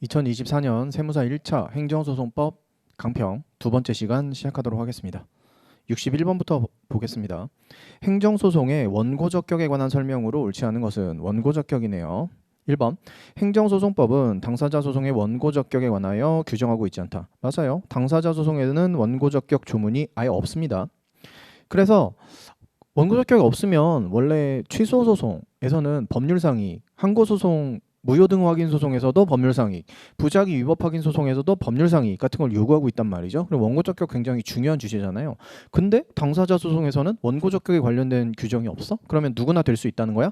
2024년 세무사 1차 행정소송법 강평 두 번째 시간 시작하도록 하겠습니다. 61번부터 보겠습니다. 행정소송의 원고적격에 관한 설명으로 옳지 않은 것은 원고적격이네요. 1번 행정소송법은 당사자 소송의 원고적격에 관하여 규정하고 있지 않다. 맞아요. 당사자 소송에는 원고적격 조문이 아예 없습니다. 그래서 원고적격이 없으면 원래 취소소송에서는 법률상의, 항고소송 무효등 확인 소송에서도 법률상의, 부작위 위법 확인 소송에서도 법률상의 같은 걸 요구하고 있단 말이죠. 그럼 원고적격 굉장히 중요한 주제잖아요. 근데 당사자 소송에서는 원고적격에 관련된 규정이 없어? 그러면 누구나 될 수 있다는 거야?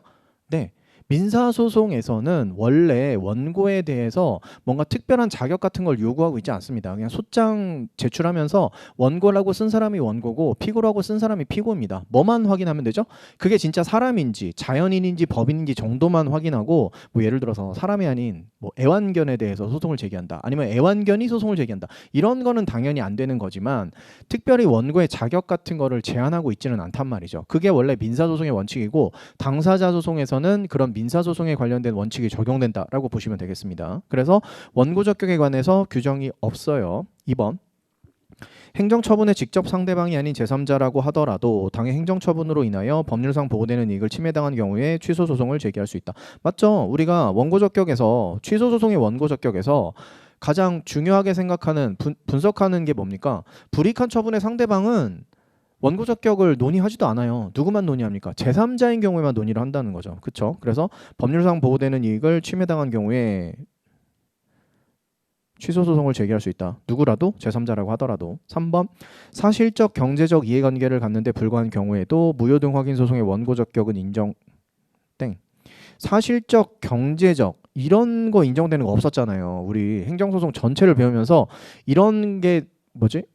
네. 민사소송에서는 원래 원고에 대해서 뭔가 특별한 자격 같은 걸 요구하고 있지 않습니다. 그냥 소장 제출하면서 원고라고 쓴 사람이 원고고 피고라고 쓴 사람이 피고입니다. 뭐만 확인하면 되죠? 그게 진짜 사람인지 자연인인지 법인인지 정도만 확인하고, 뭐 예를 들어서 사람이 아닌 뭐 애완견에 대해서 소송을 제기한다, 아니면 애완견이 소송을 제기한다, 이런 거는 당연히 안 되는 거지만 특별히 원고의 자격 같은 거를 제한하고 있지는 않단 말이죠. 그게 원래 민사소송의 원칙이고, 당사자 소송에서는 그런 민사소송에 관련된 원칙이 적용된다라고 보시면 되겠습니다. 그래서 원고적격에 관해서 규정이 없어요. 2번 행정처분의 직접 상대방이 아닌 제3자라고 하더라도 당해 행정처분으로 인하여 법률상 보호되는 이익을 침해당한 경우에 취소소송을 제기할 수 있다. 맞죠? 우리가 원고적격에서, 취소소송의 원고적격에서 가장 중요하게 생각하는, 분석하는 게 뭡니까? 불이익한 처분의 상대방은 원고적격을 논의하지도 않아요. 누구만 논의합니까? 제3자인 경우에만 논의를 한다는 거죠. 그렇죠? 그래서 법률상 보호되는 이익을 침해당한 경우에 취소소송을 제기할 수 있다. 누구라도, 제3자라고 하더라도. 3번 사실적 경제적 이해관계를 갖는데 불과한 경우에도 무효등 확인 소송의 원고적격은 인정. 땡. 사실적 경제적 이런 거 인정되는 거 없었잖아요. 우리 행정소송 전체를 배우면서 이런 게 뭐지?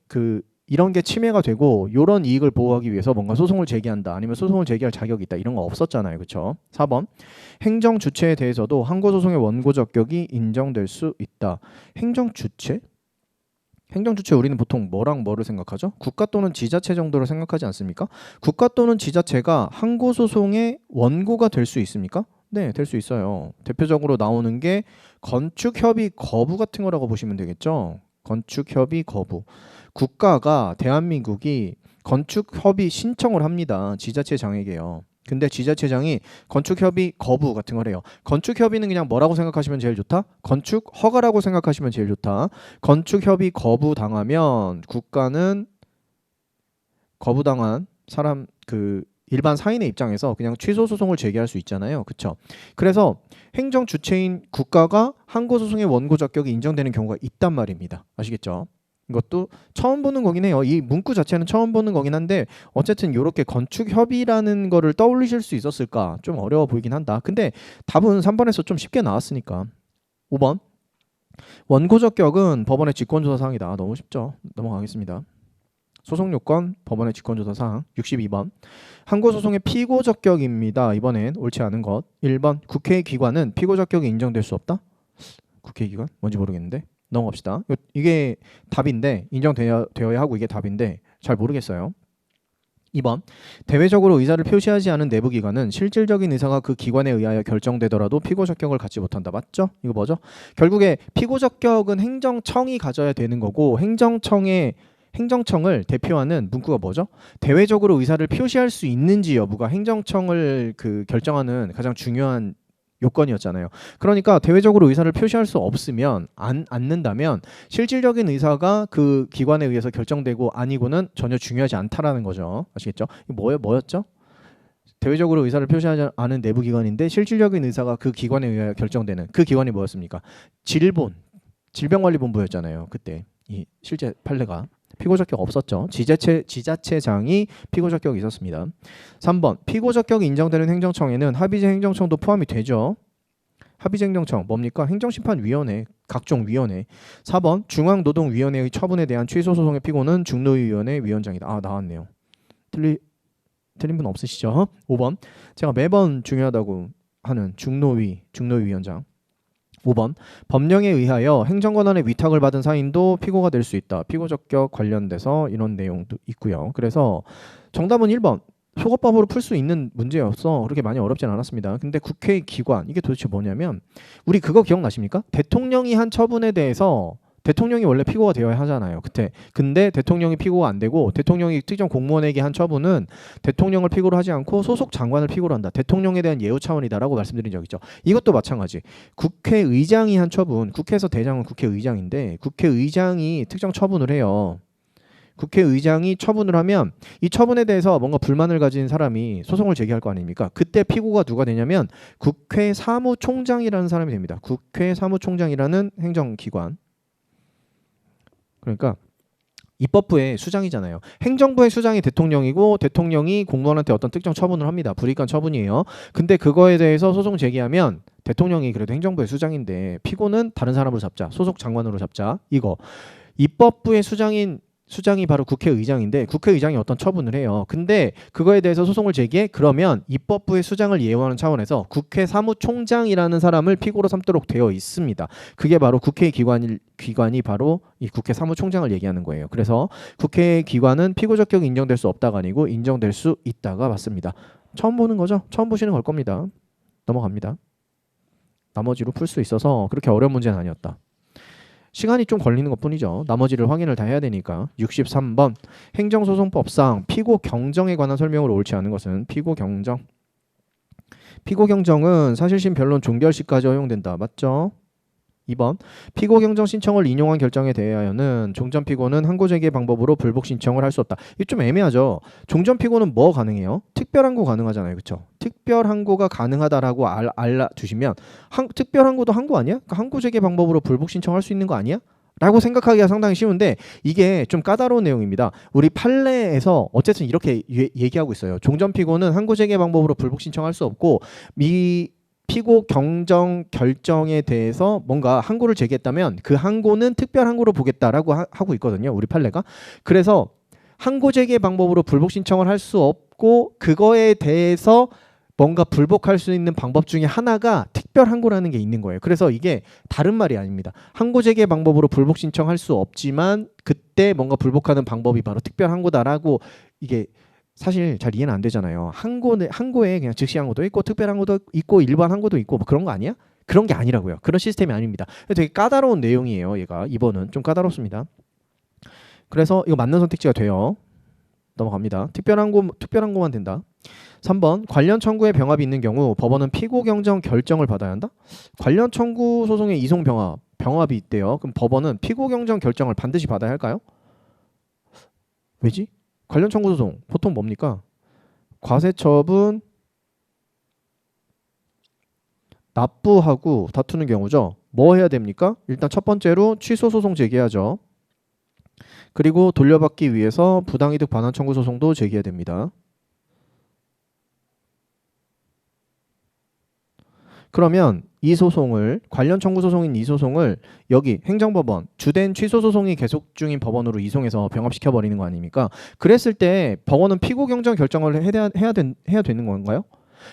이런 게 침해가 되고 이런 이익을 보호하기 위해서 뭔가 소송을 제기한다, 아니면 소송을 제기할 자격이 있다, 이런 거 없었잖아요. 그렇죠? 4번 행정 주체에 대해서도 항고소송의 원고적격이 인정될 수 있다. 행정 주체? 행정 주체 우리는 보통 뭐랑 뭐를 생각하죠? 국가 또는 지자체 정도로 생각하지 않습니까? 국가 또는 지자체가 항고소송의 원고가 될 수 있습니까? 네, 될 수 있어요. 대표적으로 나오는 게 건축협의 거부 같은 거라고 보시면 되겠죠. 건축협의 거부. 국가가, 대한민국이 건축협의 신청을 합니다. 지자체장에게요. 근데 지자체장이 건축협의 거부 같은 걸 해요. 건축협의는 그냥 뭐라고 생각하시면 제일 좋다? 건축 허가라고 생각하시면 제일 좋다. 건축협의 거부 당하면 국가는 거부당한 사람, 일반 사인의 입장에서 그냥 취소 소송을 제기할 수 있잖아요. 그렇죠? 그래서 행정 주체인 국가가 항고 소송의 원고 적격이 인정되는 경우가 있단 말입니다. 아시겠죠? 이것도 처음 보는 거긴 해요. 이 문구 자체는 처음 보는 거긴 한데, 어쨌든 이렇게 건축협의라는 거를 떠올리실 수 있었을까? 좀 어려워 보이긴 한다. 근데 답은 3번에서 좀 쉽게 나왔으니까. 5번 원고 적격은 법원의 직권조사 사항이다. 너무 쉽죠? 넘어가겠습니다. 소송요건 법원의 직권조사사항. 62번 항고소송의 피고적격입니다. 이번엔 옳지 않은 것. 1번 국회의 기관은 피고적격이 인정될 수 없다. 국회의 기관? 뭔지 모르겠는데 넘어갑시다. 이게 답인데, 인정되어야 하고 이게 답인데 잘 모르겠어요. 2번 대외적으로 의사를 표시하지 않은 내부기관은 실질적인 의사가 그 기관에 의하여 결정되더라도 피고적격을 갖지 못한다. 맞죠? 이거 뭐죠? 결국에 피고적격은 행정청이 가져야 되는 거고, 행정청을 대표하는 문구가 뭐죠? 대외적으로 의사를 표시할 수 있는지 여부가 행정청을 결정하는 가장 중요한 요건이었잖아요. 그러니까 대외적으로 의사를 표시할 수 없으면, 않는다면 실질적인 의사가 그 기관에 의해서 결정되고 아니고는 전혀 중요하지 않다라는 거죠. 아시겠죠? 이거 뭐였죠? 대외적으로 의사를 표시하지 않은 내부기관인데 실질적인 의사가 그 기관에 의하여 결정되는, 그 기관이 뭐였습니까? 질병관리본부였잖아요. 그때 이 실제 판례가. 피고적격 없었죠. 지자체장이 피고적격이 있었습니다. 3번 피고적격이 인정되는 행정청에는 합의제 행정청도 포함이 되죠. 합의제 행정청 뭡니까? 행정심판위원회, 각종 위원회. 4번 중앙노동위원회의 처분에 대한 취소소송의 피고는 중노위원회 위원장이다. 아, 나왔네요. 틀린 분 없으시죠? 5번 제가 매번 중요하다고 하는 중노위원장. 5번 법령에 의하여 행정권한의 위탁을 받은 사인도 피고가 될 수 있다. 피고적격 관련돼서 이런 내용도 있고요. 그래서 정답은 1번 소거법으로 풀 수 있는 문제였어. 그렇게 많이 어렵진 않았습니다. 근데 국회의 기관 이게 도대체 뭐냐면 우리 그거 기억나십니까? 대통령이 한 처분에 대해서 대통령이 원래 피고가 되어야 하잖아요. 그때 근데 대통령이 피고가 안 되고 대통령이 특정 공무원에게 한 처분은 대통령을 피고로 하지 않고 소속 장관을 피고로 한다. 대통령에 대한 예우 차원이다라고 말씀드린 적 있죠. 이것도 마찬가지. 국회의장이 한 처분, 국회에서 대장은 국회의장인데 국회의장이 특정 처분을 해요. 국회의장이 처분을 하면 이 처분에 대해서 뭔가 불만을 가진 사람이 소송을 제기할 거 아닙니까? 그때 피고가 누가 되냐면 국회 사무총장이라는 사람이 됩니다. 국회 사무총장이라는 행정기관. 그러니까 입법부의 수장이잖아요. 행정부의 수장이 대통령이고 대통령이 공무원한테 어떤 특정 처분을 합니다. 불이익한 처분이에요. 근데 그거에 대해서 소송 제기하면 대통령이 그래도 행정부의 수장인데 피고는 다른 사람으로 잡자. 소속 장관으로 잡자. 이거. 입법부의 수장이 바로 국회의장인데 국회의장이 어떤 처분을 해요. 근데 그거에 대해서 소송을 제기해 그러면 입법부의 수장을 예우하는 차원에서 국회 사무총장이라는 사람을 피고로 삼도록 되어 있습니다. 그게 바로 국회 기관이 바로 이 국회 사무총장을 얘기하는 거예요. 그래서 국회 기관은 피고 적격이 인정될 수 없다가 아니고 인정될 수 있다가 맞습니다. 처음 보는 거죠? 처음 보시는 걸 겁니다. 넘어갑니다. 나머지로 풀 수 있어서 그렇게 어려운 문제는 아니었다. 시간이 좀 걸리는 것뿐이죠. 나머지를 확인을 다 해야 되니까. 63번 행정소송법상 피고 경정에 관한 설명으로 옳지 않은 것은 피고 경정. 피고 경정은 사실심 변론 종결 시까지 허용된다. 맞죠? 2번 피고 경정 신청을 인용한 결정에 대하여는 종전 피고는 항고 제기 방법으로 불복 신청을 할 수 없다. 이게 좀 애매하죠. 종전 피고는 뭐 가능해요? 특별 항고 가능하잖아요. 그렇죠? 특별 항고가 가능하다라고 알려주시면 특별 항고도 항고 아니야? 그러니까 항고 제기 방법으로 불복 신청할 수 있는 거 아니야? 라고 생각하기가 상당히 쉬운데 이게 좀 까다로운 내용입니다. 우리 판례에서 어쨌든 이렇게 얘기하고 있어요. 종전 피고는 항고 제기 방법으로 불복 신청할 수 없고 피고 경정 결정에 대해서 뭔가 항고를 제기했다면 그 항고는 특별 항고로 보겠다라고 하고 있거든요. 우리 판례가. 그래서 항고 제기 방법으로 불복 신청을 할 수 없고 그거에 대해서 뭔가 불복할 수 있는 방법 중에 하나가 특별 항고라는 게 있는 거예요. 그래서 이게 다른 말이 아닙니다. 항고 제기 방법으로 불복 신청할 수 없지만 그때 뭔가 불복하는 방법이 바로 특별 항고다라고 이게 사실 잘 이해는 안 되잖아요. 항고에 그냥 즉시 항고도 있고 특별 항고도 있고 일반 항고도 있고 뭐 그런 거 아니야? 그런 게 아니라고요. 그런 시스템이 아닙니다. 되게 까다로운 내용이에요. 얘가 2번은 좀 까다롭습니다. 그래서 이거 맞는 선택지가 돼요. 넘어갑니다. 특별 항고만 된다. 3번 관련 청구에 병합이 있는 경우 법원은 피고 경정 결정을 받아야 한다. 관련 청구 소송에 이송 병합이 있대요. 그럼 법원은 피고 경정 결정을 반드시 받아야 할까요? 왜지? 관련 청구 소송 보통 뭡니까? 과세처분 납부하고 다투는 경우죠. 뭐 해야 됩니까? 일단 첫 번째로 취소 소송 제기하죠. 그리고 돌려받기 위해서 부당이득 반환 청구 소송도 제기해야 됩니다. 그러면 이 소송을 관련 청구 소송인 이 소송을 여기 행정법원 주된 취소 소송이 계속 중인 법원으로 이송해서 병합시켜 버리는 거 아닙니까? 그랬을 때 법원은 피고 경정 결정을 해야 되는 건가요?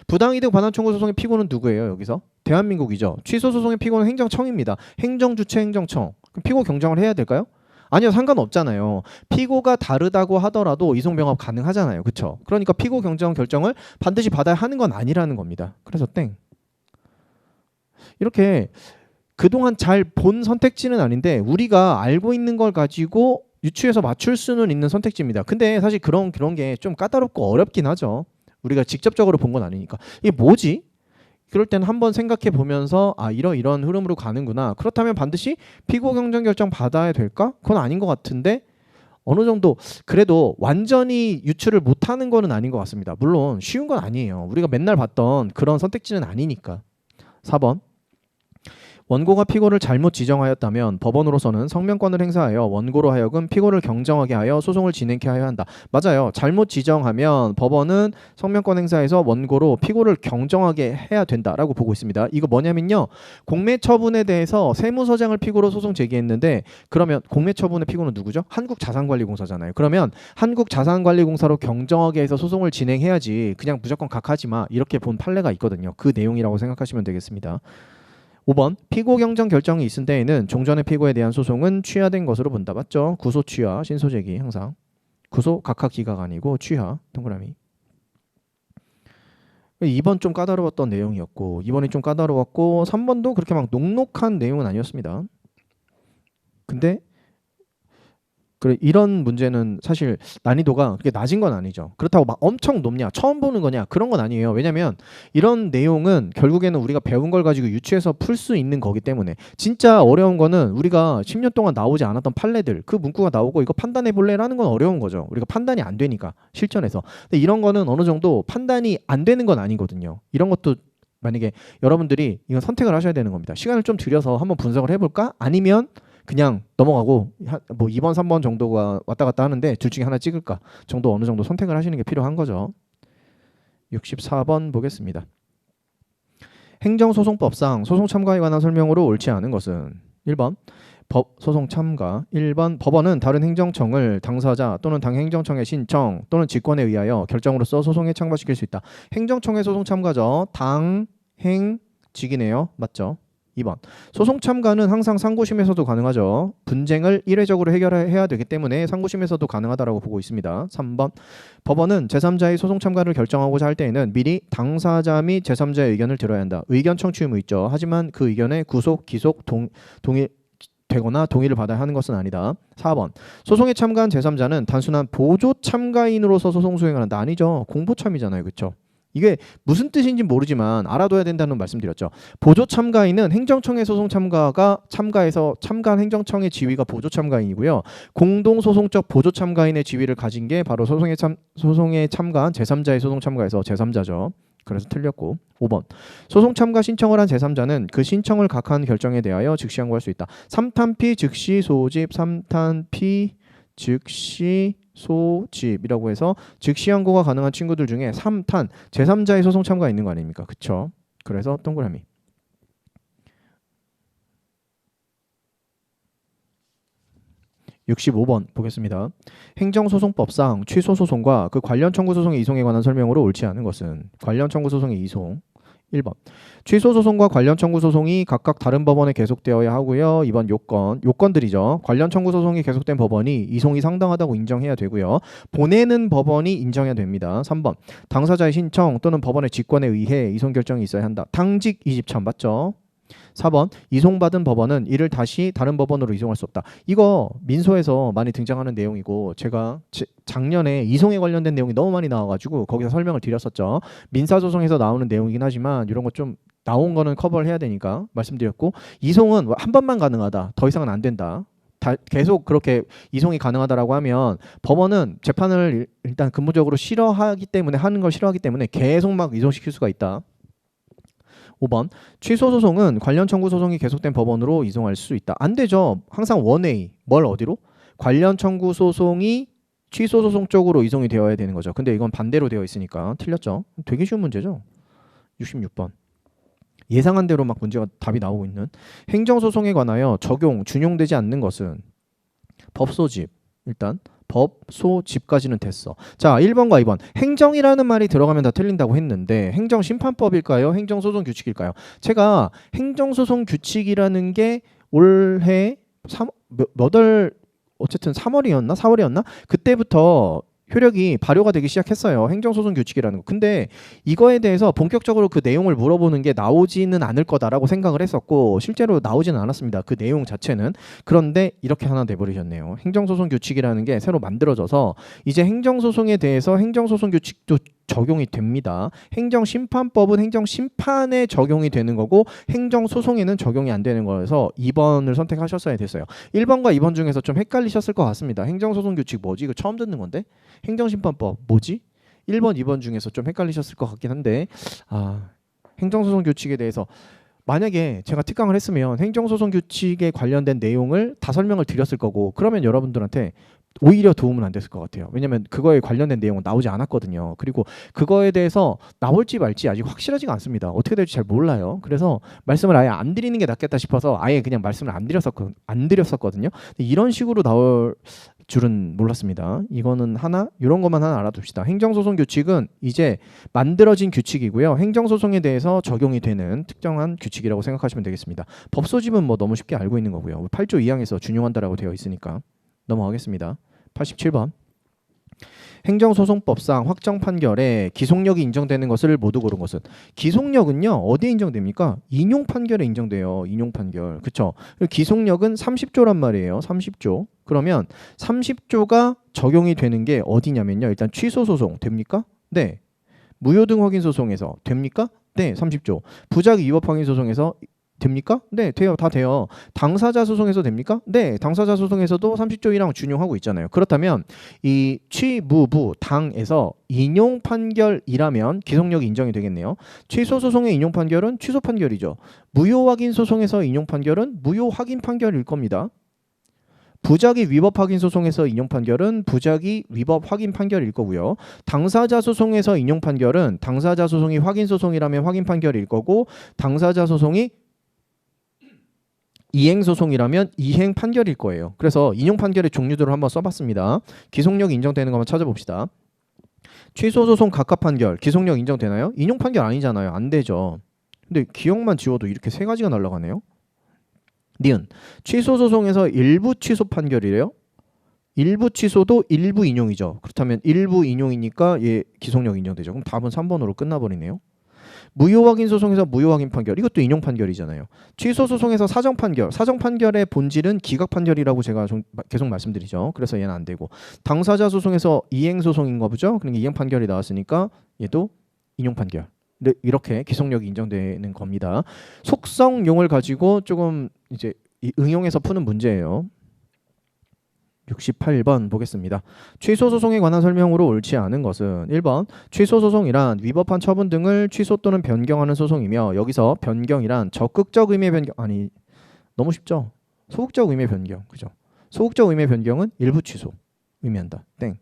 부당이득 반환 청구 소송의 피고는 누구예요? 여기서 대한민국이죠. 취소 소송의 피고는 행정청입니다. 행정주체 행정청. 그럼 피고 경정을 해야 될까요? 아니요, 상관없잖아요. 피고가 다르다고 하더라도 이송 병합 가능하잖아요. 그렇죠? 그러니까 피고 경정 결정을 반드시 받아야 하는 건 아니라는 겁니다. 그래서 땡. 이렇게 그동안 잘 본 선택지는 아닌데 우리가 알고 있는 걸 가지고 유추해서 맞출 수는 있는 선택지입니다. 근데 사실 그런 게 좀 까다롭고 어렵긴 하죠. 우리가 직접적으로 본 건 아니니까. 이게 뭐지? 그럴 때는 한번 생각해 보면서 아 이런 흐름으로 가는구나. 그렇다면 반드시 피고 경정 결정 받아야 될까? 그건 아닌 것 같은데 어느 정도 그래도 완전히 유추를 못하는 거는 아닌 것 같습니다. 물론 쉬운 건 아니에요. 우리가 맨날 봤던 그런 선택지는 아니니까. 4번 원고가 피고를 잘못 지정하였다면 법원으로서는 성명권을 행사하여 원고로 하여금 피고를 경정하게 하여 소송을 진행케 하여야 한다. 맞아요. 잘못 지정하면 법원은 성명권 행사해서 원고로 피고를 경정하게 해야 된다라고 보고 있습니다. 이거 뭐냐면요. 공매처분에 대해서 세무서장을 피고로 소송 제기했는데 그러면 공매처분의 피고는 누구죠? 한국자산관리공사잖아요. 그러면 한국자산관리공사로 경정하게 해서 소송을 진행해야지 그냥 무조건 각하지 마 이렇게 본 판례가 있거든요. 그 내용이라고 생각하시면 되겠습니다. 5번 피고 경정 결정이 있은 때에는 종전의 피고에 대한 소송은 취하된 것으로 본다. 맞죠? 구소 취하 신소제기 항상 구소 각하 기각 아니고 취하 동그라미. 2번 좀 까다로웠던 내용이었고 2번이 좀 까다로웠고 3번도 그렇게 막 녹록한 내용은 아니었습니다. 근데 그래 이런 문제는 사실 난이도가 그렇게 낮은 건 아니죠. 그렇다고 막 엄청 높냐, 처음 보는 거냐 그런 건 아니에요. 왜냐면 이런 내용은 결국에는 우리가 배운 걸 가지고 유추해서 풀 수 있는 거기 때문에 진짜 어려운 거는 우리가 10년 동안 나오지 않았던 판례들 그 문구가 나오고 이거 판단해 볼래라는 건 어려운 거죠. 우리가 판단이 안 되니까 실전에서. 근데 이런 거는 어느 정도 판단이 안 되는 건 아니거든요. 이런 것도 만약에 여러분들이 이건 선택을 하셔야 되는 겁니다. 시간을 좀 들여서 한번 분석을 해볼까? 아니면 그냥 넘어가고 뭐 2번, 3번 정도가 왔다 갔다 하는데 둘 중에 하나 찍을까 정도 어느 정도 선택을 하시는 게 필요한 거죠. 64번 보겠습니다. 행정소송법상 소송 참가에 관한 설명으로 옳지 않은 것은 1번 소송 참가 1번 법원은 다른 행정청을 당사자 또는 당 행정청의 신청 또는 직권에 의하여 결정으로써 소송에 참가시킬 수 있다. 행정청의 소송 참가죠. 당, 행, 직이네요. 맞죠? 2번 소송 참가는 항상 상고심에서도 가능하죠. 분쟁을 일회적으로 해결해야 되기 때문에 상고심에서도 가능하다고 보고 있습니다. 3번 법원은 제3자의 소송 참가를 결정하고자 할 때에는 미리 당사자 및 제3자의 의견을 들어야 한다. 의견 청취 의무 있죠. 하지만 그 의견에 구속, 기속, 동의 되거나 동의를 받아야 하는 것은 아니다. 4번 소송에 참가한 제3자는 단순한 보조 참가인으로서 소송 수행을 한다. 아니죠. 공보참이잖아요. 그렇죠? 이게 무슨 뜻인지 모르지만 알아둬야 된다는 말씀드렸죠. 보조 참가인은 행정청의 소송 참가해서 참가한 행정청의 지위가 보조 참가인이고요. 공동소송적 보조 참가인의 지위를 가진 게 바로 소송에 참가한 제3자의 소송 참가에서 제3자죠. 그래서 틀렸고 5번 소송 참가 신청을 한 제3자는 그 신청을 각한 결정에 대하여 즉시 항고할 수 있다. 3탄피 즉시 소집 3탄피 즉시 소집이라고 해서 즉시 항고가 가능한 친구들 중에 3탄 제3자의 소송 참가가 있는 거 아닙니까? 그쵸? 그래서 동그라미. 65번 보겠습니다. 행정소송법상 취소소송과 그 관련 청구소송의 이송에 관한 설명으로 옳지 않은 것은 관련 청구소송의 이송 1번 취소소송과 관련 청구소송이 각각 다른 법원에 계속되어야 하고요. 2번 요건들이죠. 관련 청구소송이 계속된 법원이 이송이 상당하다고 인정해야 되고요. 보내는 법원이 인정해야 됩니다. 3번 당사자의 신청 또는 법원의 직권에 의해 이송 결정이 있어야 한다. 당직 이집참 맞죠? 4번 이송받은 법원은 이를 다시 다른 법원으로 이송할 수 없다. 이거 민소에서 많이 등장하는 내용이고 제가 작년에 이송에 관련된 내용이 너무 많이 나와가지고 거기서 설명을 드렸었죠. 민사소송에서 나오는 내용이긴 하지만 이런 거 좀 나온 거는 커버를 해야 되니까 말씀드렸고 이송은 한 번만 가능하다. 더 이상은 안 된다. 계속 그렇게 이송이 가능하다라고 하면 법원은 재판을 일단 근무적으로 싫어하기 때문에 하는 걸 싫어하기 때문에 계속 막 이송시킬 수가 있다. 5번 취소소송은 관련 청구소송이 계속된 법원으로 이송할 수 있다. 안 되죠. 항상 원A 뭘 어디로? 관련 청구소송이 취소소송 쪽으로 이송이 되어야 되는 거죠. 근데 이건 반대로 되어 있으니까 틀렸죠. 되게 쉬운 문제죠. 66번 예상한 대로 막 문제가 답이 나오고 있는 행정소송에 관하여 준용되지 않는 것은 법소집 일단 법소집까지는 됐어. 자 1번과 2번 행정이라는 말이 들어가면 다 틀린다고 했는데 행정심판법일까요? 행정소송규칙일까요? 제가 행정소송규칙이라는 게 올해 어쨌든 3월이었나 4월이었나 그때부터 효력이 발효가 되기 시작했어요. 행정소송규칙이라는 거. 근데 이거에 대해서 본격적으로 그 내용을 물어보는 게 나오지는 않을 거다라고 생각을 했었고 실제로 나오지는 않았습니다. 그 내용 자체는. 그런데 이렇게 하나 돼버리셨네요. 행정소송규칙이라는 게 새로 만들어져서 이제 행정소송에 대해서 행정소송규칙도 적용이 됩니다. 행정심판법은 행정심판에 적용이 되는 거고 행정소송에는 적용이 안 되는 거여서 2번을 선택하셨어야 됐어요. 1번과 2번 중에서 좀 헷갈리셨을 것 같습니다. 행정소송규칙 뭐지? 이거 처음 듣는 건데 행정심판법 뭐지? 1번, 2번 중에서 좀 헷갈리셨을 것 같긴 한데 행정소송규칙에 대해서 만약에 제가 특강을 했으면 행정소송규칙에 관련된 내용을 다 설명을 드렸을 거고 그러면 여러분들한테 오히려 도움은 안 됐을 것 같아요. 왜냐면 그거에 관련된 내용은 나오지 않았거든요. 그리고 그거에 대해서 나올지 말지 아직 확실하지가 않습니다. 어떻게 될지 잘 몰라요. 그래서 말씀을 아예 안 드리는 게 낫겠다 싶어서 아예 그냥 말씀을 안 드렸었거든요. 이런 식으로 나올 줄은 몰랐습니다. 이거는 이런 것만 하나 알아둡시다. 행정소송 규칙은 이제 만들어진 규칙이고요. 행정소송에 대해서 적용이 되는 특정한 규칙이라고 생각하시면 되겠습니다. 법소집은 뭐 너무 쉽게 알고 있는 거고요. 8조 2항에서 준용한다라고 되어 있으니까 넘어가겠습니다. 87번 행정소송법상 확정 판결에 기속력이 인정되는 것을 모두 고른 것은 기속력은요 어디에 인정됩니까? 인용 판결에 인정돼요. 인용 판결. 그쵸? 기속력은 30조란 말이에요. 30조. 그러면 30조가 적용이 되는 게 어디냐면요. 일단 취소소송 됩니까? 네. 무효등 확인 소송에서 됩니까? 네. 30조. 부작 위법 확인 소송에서 됩니까? 네, 돼요. 다 돼요. 당사자 소송에서 됩니까? 네, 당사자 소송에서도 30조 1항 준용하고 있잖아요. 그렇다면 이 취무부 당에서 인용 판결이라면 기속력이 인정이 되겠네요. 취소 소송의 인용 판결은 취소 판결이죠. 무효 확인 소송에서 인용 판결은 무효 확인 판결일 겁니다. 부작위 위법 확인 소송에서 인용 판결은 부작위 위법 확인 판결일 거고요. 당사자 소송에서 인용 판결은 당사자 소송이 확인 소송이라면 확인 판결일 거고 당사자 소송이 이행 소송이라면 이행 판결일 거예요. 그래서 인용 판결의 종류들을 한번 써봤습니다. 기속력 인정되는 것만 찾아봅시다. 취소 소송 각각 판결 기속력 인정되나요? 인용 판결 아니잖아요. 안 되죠. 근데 기억만 지워도 이렇게 세 가지가 날아가네요. 니은 취소 소송에서 일부 취소 판결이래요. 일부 취소도 일부 인용이죠. 그렇다면 일부 인용이니까 얘 기속력 인정되죠. 그럼 답은 3번으로 끝나버리네요. 무효 확인 소송에서 무효 확인 판결 이것도 인용 판결이잖아요. 취소 소송에서 사정 판결 사정 판결의 본질은 기각 판결이라고 제가 계속 말씀드리죠. 그래서 얘는 안 되고 당사자 소송에서 이행 소송인가 보죠. 그러니까 이행 판결이 나왔으니까 얘도 인용 판결. 네, 이렇게 기속력이 인정되는 겁니다. 속성용을 가지고 조금 이제 응용해서 푸는 문제예요. 68번 보겠습니다. 취소소송에 관한 설명으로 옳지 않은 것은 1번 취소소송이란 위법한 처분 등을 취소 또는 변경하는 소송이며 여기서 변경이란 적극적 의미의 변경 아니 너무 쉽죠? 소극적 의미의 변경 그죠? 소극적 의미의 변경은 일부 취소 의미한다. 땡.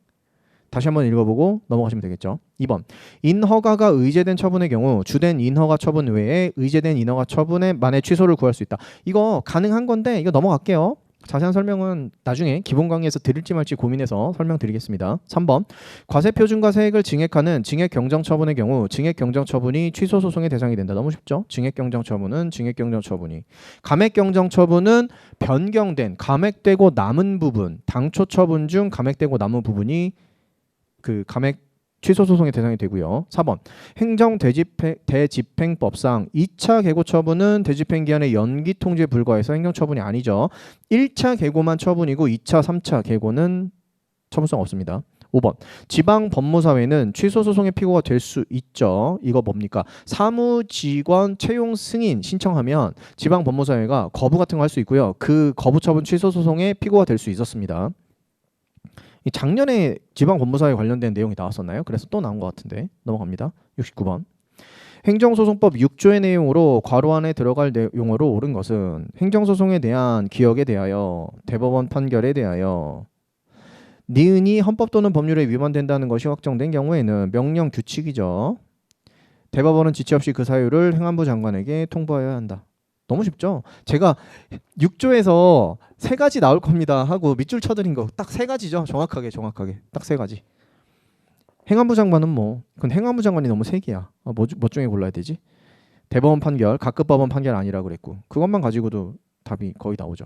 다시 한번 읽어보고 넘어가시면 되겠죠. 2번 인허가가 의제된 처분의 경우 주된 인허가 처분 외에 의제된 인허가 처분에 만에 취소를 구할 수 있다. 이거 가능한 건데 이거 넘어갈게요. 자세한 설명은 나중에 기본 강의에서 드릴지 말지 고민해서 설명드리겠습니다. 3번 과세표준과 세액을 증액하는 증액경정처분의 경우 증액경정처분이 취소소송의 대상이 된다. 너무 쉽죠? 증액경정처분은 증액경정처분이 감액경정처분은 변경된 감액되고 남은 부분 당초 처분 중 감액되고 남은 부분이 그 감액 취소 소송의 대상이 되고요. 4번 행정대집행법상 2차 계고 처분은 대집행 기한의 연기 통지에 불과해서 행정처분이 아니죠. 1차 계고만 처분이고 2차, 3차 계고는 처분성 없습니다. 5번 지방법무사회는 취소 소송의 피고가 될 수 있죠. 이거 뭡니까? 사무직원 채용 승인 신청하면 지방법무사회가 거부 같은 거 할 수 있고요. 그 거부 처분 취소 소송의 피고가 될 수 있었습니다. 작년에 지방법무사에 관련된 내용이 나왔었나요? 그래서 또 나온 것 같은데 넘어갑니다. 69번 행정소송법 6조의 내용으로 괄호 안에 들어갈 용어로 옳은 것은 행정소송에 대한 기억에 대하여 대법원 판결에 대하여 니은이 헌법 또는 법률에 위반된다는 것이 확정된 경우에는 명령 규칙이죠. 대법원은 지체 없이 그 사유를 행안부 장관에게 통보하여야 한다. 너무 쉽죠? 제가 6조에서 세 가지 나올 겁니다 하고 밑줄 쳐드린 거 딱 세 가지죠. 정확하게 딱 세 가지. 행안부 장관은 뭐 그건 행안부 장관이 너무 세 개야. 뭐 중에 골라야 되지? 대법원 판결, 각급 법원 판결 아니라고 그랬고 그것만 가지고도 답이 거의 나오죠.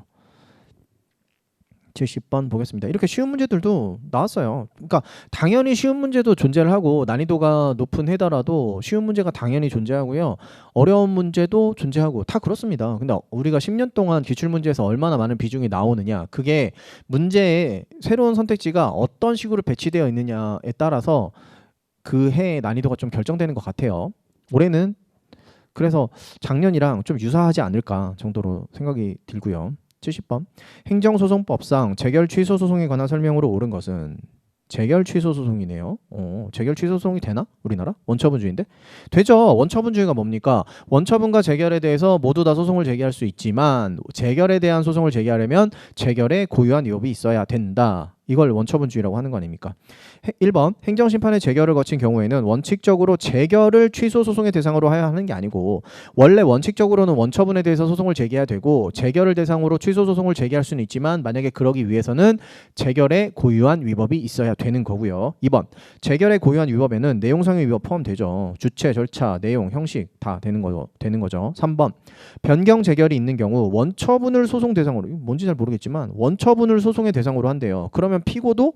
70번 보겠습니다. 이렇게 쉬운 문제들도 나왔어요. 그러니까 당연히 쉬운 문제도 존재를 하고 난이도가 높은 해더라도 쉬운 문제가 당연히 존재하고요. 어려운 문제도 존재하고 다 그렇습니다. 근데 우리가 10년 동안 기출문제에서 얼마나 많은 비중이 나오느냐 그게 문제의 새로운 선택지가 어떤 식으로 배치되어 있느냐에 따라서 그 해의 난이도가 좀 결정되는 것 같아요. 올해는 그래서 작년이랑 좀 유사하지 않을까 정도로 생각이 들고요. 70번 행정소송법상 재결 취소 소송에 관한 설명으로 옳은 것은 재결 취소 소송이네요. 재결 취소 소송이 되나? 우리나라? 원처분주의인데? 되죠. 원처분주의가 뭡니까? 원처분과 재결에 대해서 모두 다 소송을 제기할 수 있지만 재결에 대한 소송을 제기하려면 재결에 고유한 위법이 있어야 된다. 이걸 원처분주의라고 하는 거 아닙니까? 1번 행정심판의 재결을 거친 경우에는 원칙적으로 재결을 취소 소송의 대상으로 해야 하는 게 아니고 원래 원칙적으로는 원처분에 대해서 소송을 제기해야 되고 재결을 대상으로 취소 소송을 제기할 수는 있지만 만약에 그러기 위해서는 재결에 고유한 위법이 있어야 되는 거고요. 2번 재결에 고유한 위법에는 내용상의 위법 포함되죠. 주체, 절차, 내용, 형식 다 되는 거죠. 3번 변경 재결이 있는 경우 원처분을 소송 대상으로 뭔지 잘 모르겠지만 원처분을 소송의 대상으로 한대요. 그러면 피고도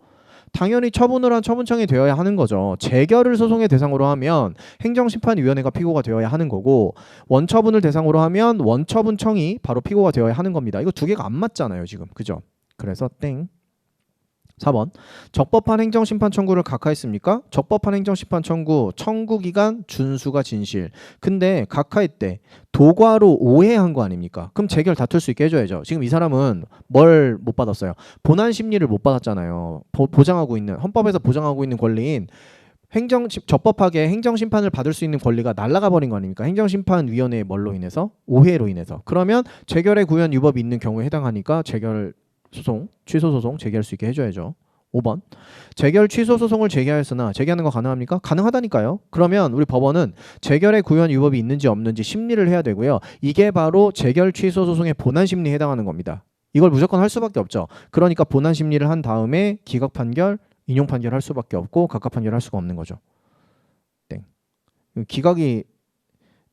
당연히 처분을 한 처분청이 되어야 하는 거죠. 재결을 소송의 대상으로 하면 행정심판위원회가 피고가 되어야 하는 거고 원처분을 대상으로 하면 원처분청이 바로 피고가 되어야 하는 겁니다. 이거 두 개가 안 맞잖아요 지금. 그죠? 그래서 땡. 4번 적법한 행정심판 청구를 각하했습니까? 적법한 행정심판 청구 기간 준수가 진실. 근데 각하했대. 도과로 오해한 거 아닙니까? 그럼 재결 다툴 수 있게 해줘야죠. 지금 이 사람은 뭘 못 받았어요? 본안 심리를 못 받았잖아요. 보장하고 있는 헌법에서 보장하고 있는 권리인 적법하게 행정심판을 받을 수 있는 권리가 날아가 버린 거 아닙니까? 행정심판위원회의 뭘로 인해서? 오해로 인해서. 그러면 재결의 구현 유법이 있는 경우에 해당하니까 재결 소송, 취소 소송 제기할 수 있게 해줘야죠. 5번 재결 취소 소송을 제기하였으나 제기하는 거 가능합니까? 가능하다니까요. 그러면 우리 법원은 재결의 구현 유법이 있는지 없는지 심리를 해야 되고요. 이게 바로 재결 취소 소송의 본안 심리에 해당하는 겁니다. 이걸 무조건 할 수밖에 없죠. 그러니까 본안 심리를 한 다음에 기각 판결, 인용 판결 할 수밖에 없고 각각 판결 할 수가 없는 거죠. 땡. 기각이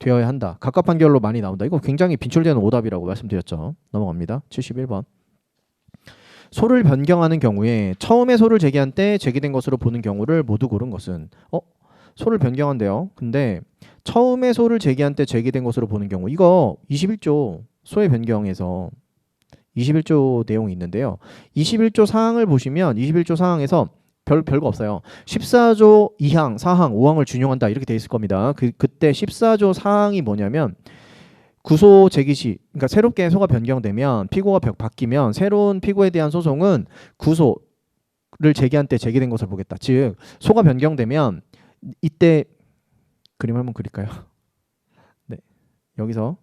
되어야 한다. 각각 판결로 많이 나온다. 이거 굉장히 빈출되는 오답이라고 말씀드렸죠. 넘어갑니다. 71번. 소를 변경하는 경우에 처음에 소를 제기한 때 제기된 것으로 보는 경우를 모두 고른 것은 소를 변경한대요. 근데 처음에 소를 제기한 때 제기된 것으로 보는 경우 이거 21조 소의 변경에서 21조 내용이 있는데요. 21조 사항을 보시면 21조 사항에서 별거 없어요. 14조 2항, 4항, 5항을 준용한다 이렇게 돼 있을 겁니다. 그때 14조 사항이 뭐냐면 구소 제기 시, 그러니까 새롭게 소가 변경되면 피고가 바뀌면 새로운 피고에 대한 소송은 구소를 제기한 때 제기된 것을 보겠다. 즉 소가 변경되면 이때 그림 한번 그릴까요? 네, 여기서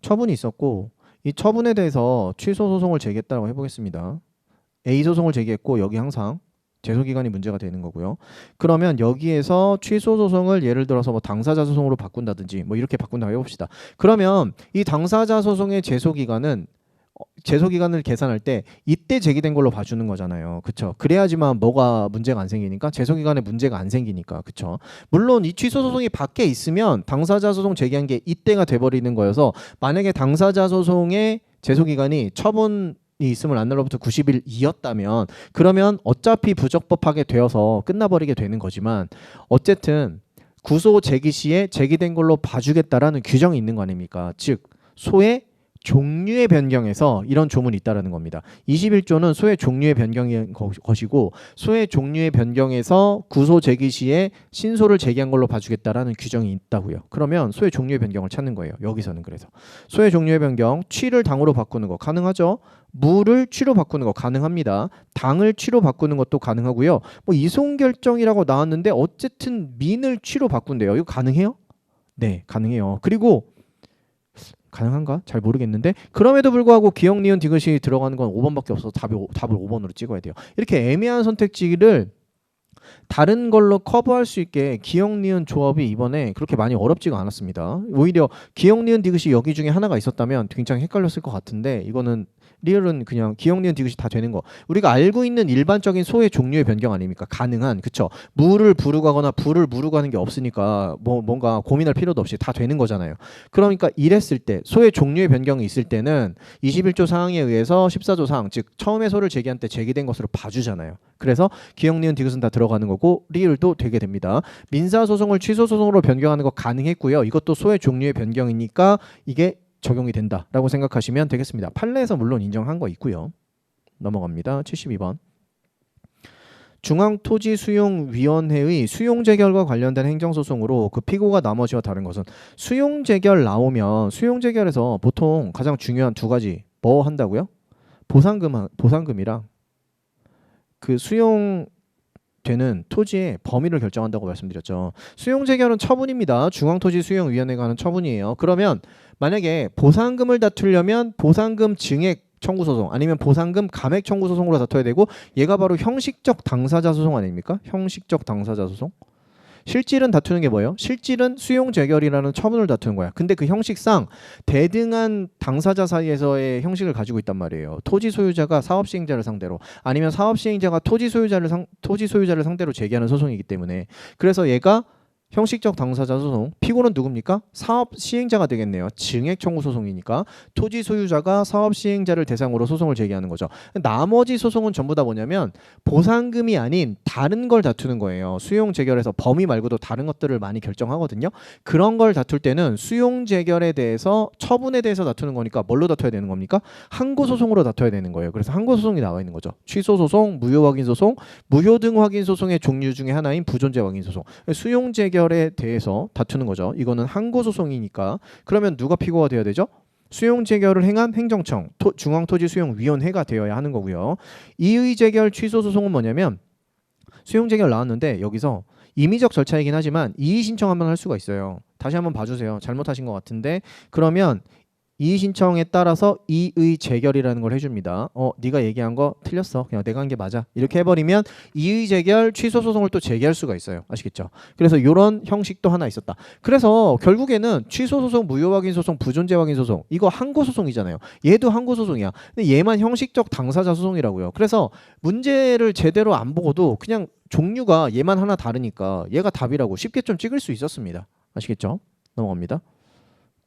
처분이 있었고 이 처분에 대해서 취소 소송을 제기했다고 해보겠습니다. A 소송을 제기했고 여기 항상 제소기간이 문제가 되는 거고요. 그러면 여기에서 취소 소송을 예를 들어서 뭐 당사자 소송으로 바꾼다든지 뭐 이렇게 바꾼다고 해봅시다. 그러면 이 당사자 소송의 제소기간을 계산할 때 이때 제기된 걸로 봐주는 거잖아요. 그쵸? 그래야지만 뭐가 문제가 안 생기니까 제소기간에 문제가 안 생기니까. 그쵸? 물론 이 취소 소송이 밖에 있으면 당사자 소송 제기한 게 이때가 돼버리는 거여서 만약에 당사자 소송의 제소기간이 처분이 있음을 안 날로부터 90일 이었다면 그러면 어차피 부적법하게 되어서 끝나버리게 되는 거지만 어쨌든 구소 제기 시에 제기된 걸로 봐주겠다라는 규정이 있는 거 아닙니까? 즉 소의 종류의 변경에서 이런 조문이 있다라는 겁니다. 21조는 소의 종류의 변경인 것이고 소의 종류의 변경에서 구소 제기 시에 신소를 제기한 걸로 봐주겠다라는 규정이 있다고요. 그러면 소의 종류의 변경을 찾는 거예요. 여기서는 그래서 소의 종류의 변경, 취를 당으로 바꾸는 거 가능하죠. 무를 취로 바꾸는 거 가능합니다. 당을 취로 바꾸는 것도 가능하고요. 뭐 이송 결정이라고 나왔는데 어쨌든 민을 취로 바꾼대요. 이거 가능해요? 네, 가능해요. 그리고 가능한가? 잘 모르겠는데 그럼에도 불구하고 기역, 니은, 디귿이 들어가는 건 5번밖에 없어서 답을 5번으로 찍어야 돼요. 이렇게 애매한 선택지를 다른 걸로 커버할 수 있게 기역, 니은 조합이 이번에 그렇게 많이 어렵지가 않았습니다. 오히려 기역, 니은, 디귿이 여기 중에 하나가 있었다면 굉장히 헷갈렸을 것 같은데 이거는 리얼은 그냥 기역, 니은, 디귿이 다 되는 거. 우리가 알고 있는 일반적인 소의 종류의 변경 아닙니까? 가능한, 그쵸? 무를 부르고 하거나 부를 무르고 하는 게 없으니까 뭔가 고민할 필요도 없이 다 되는 거잖아요. 그러니까 이랬을 때 소의 종류의 변경이 있을 때는 21조 사항에 의해서 14조 사항, 즉 처음에 소를 제기한 때 제기된 것으로 봐주잖아요. 그래서 기역, 니은, 디귿은 다 들어가는 거고 리얼도 되게 됩니다. 민사소송을 취소소송으로 변경하는 거 가능했고요. 이것도 소의 종류의 변경이니까 이게 적용이 된다라고 생각하시면 되겠습니다. 판례에서 물론 인정한 거 있고요. 넘어갑니다. 72번. 중앙토지수용위원회의 수용재결과 관련된 행정소송으로 그 피고가 나머지와 다른 것은 수용재결 나오면 수용재결에서 보통 가장 중요한 두 가지 뭐 한다고요? 보상금이랑 그 수용되는 토지의 범위를 결정한다고 말씀드렸죠. 수용재결은 처분입니다. 중앙토지수용위원회가 하는 처분이에요. 그러면 만약에 보상금을 다투려면 보상금 증액 청구소송 아니면 보상금 감액 청구소송으로 다퉈야 되고 얘가 바로 형식적 당사자 소송 아닙니까? 형식적 당사자 소송. 실질은 다투는 게 뭐예요? 실질은 수용재결이라는 처분을 다투는 거야. 근데 그 형식상 대등한 당사자 사이에서의 형식을 가지고 있단 말이에요. 토지 소유자가 사업 시행자를 상대로 아니면 사업 시행자가 토지 소유자를 상대로 제기하는 소송이기 때문에 그래서 얘가 형식적 당사자 소송. 피고는 누굽니까? 사업 시행자가 되겠네요. 증액 청구 소송이니까 토지 소유자가 사업 시행자를 대상으로 소송을 제기하는 거죠. 나머지 소송은 전부 다 뭐냐면 보상금이 아닌 다른 걸 다투는 거예요. 수용 재결에서 범위 말고도 다른 것들을 많이 결정하거든요. 그런 걸 다툴 때는 수용 재결에 대해서 처분에 대해서 다투는 거니까 뭘로 다퉈야 되는 겁니까? 항고 소송으로 다퉈야 되는 거예요. 그래서 항고 소송이 나와 있는 거죠. 취소 소송, 무효 확인 소송, 무효 등 확인 소송의 종류 중에 하나인 부존재 확인 소송. 수용 재결에 대해서 다투는 거죠. 이거는 항고 소송이니까. 그러면 누가 피고가 되어야 되죠? 수용 재결을 행한 행정청, 중앙토지수용위원회가 되어야 하는 거고요. 이의 재결 취소 소송은 뭐냐면 수용 재결 나왔는데 여기서 임의적 절차이긴 하지만 이의 신청 한번 할 수가 있어요. 다시 한번 봐주세요. 잘못하신 것 같은데 그러면 이의 신청에 따라서 이의 재결이라는 걸 해줍니다. 네가 얘기한 거 틀렸어. 그냥 내가 한 게 맞아. 이렇게 해버리면 이의 재결 취소 소송을 또 제기할 수가 있어요. 아시겠죠? 그래서 이런 형식도 하나 있었다. 그래서 결국에는 취소 소송, 무효 확인 소송, 부존재 확인 소송 이거 항고 소송이잖아요. 얘도 항고 소송이야. 근데 얘만 형식적 당사자 소송이라고요. 그래서 문제를 제대로 안 보고도 그냥 종류가 얘만 하나 다르니까 얘가 답이라고 쉽게 좀 찍을 수 있었습니다. 아시겠죠? 넘어갑니다.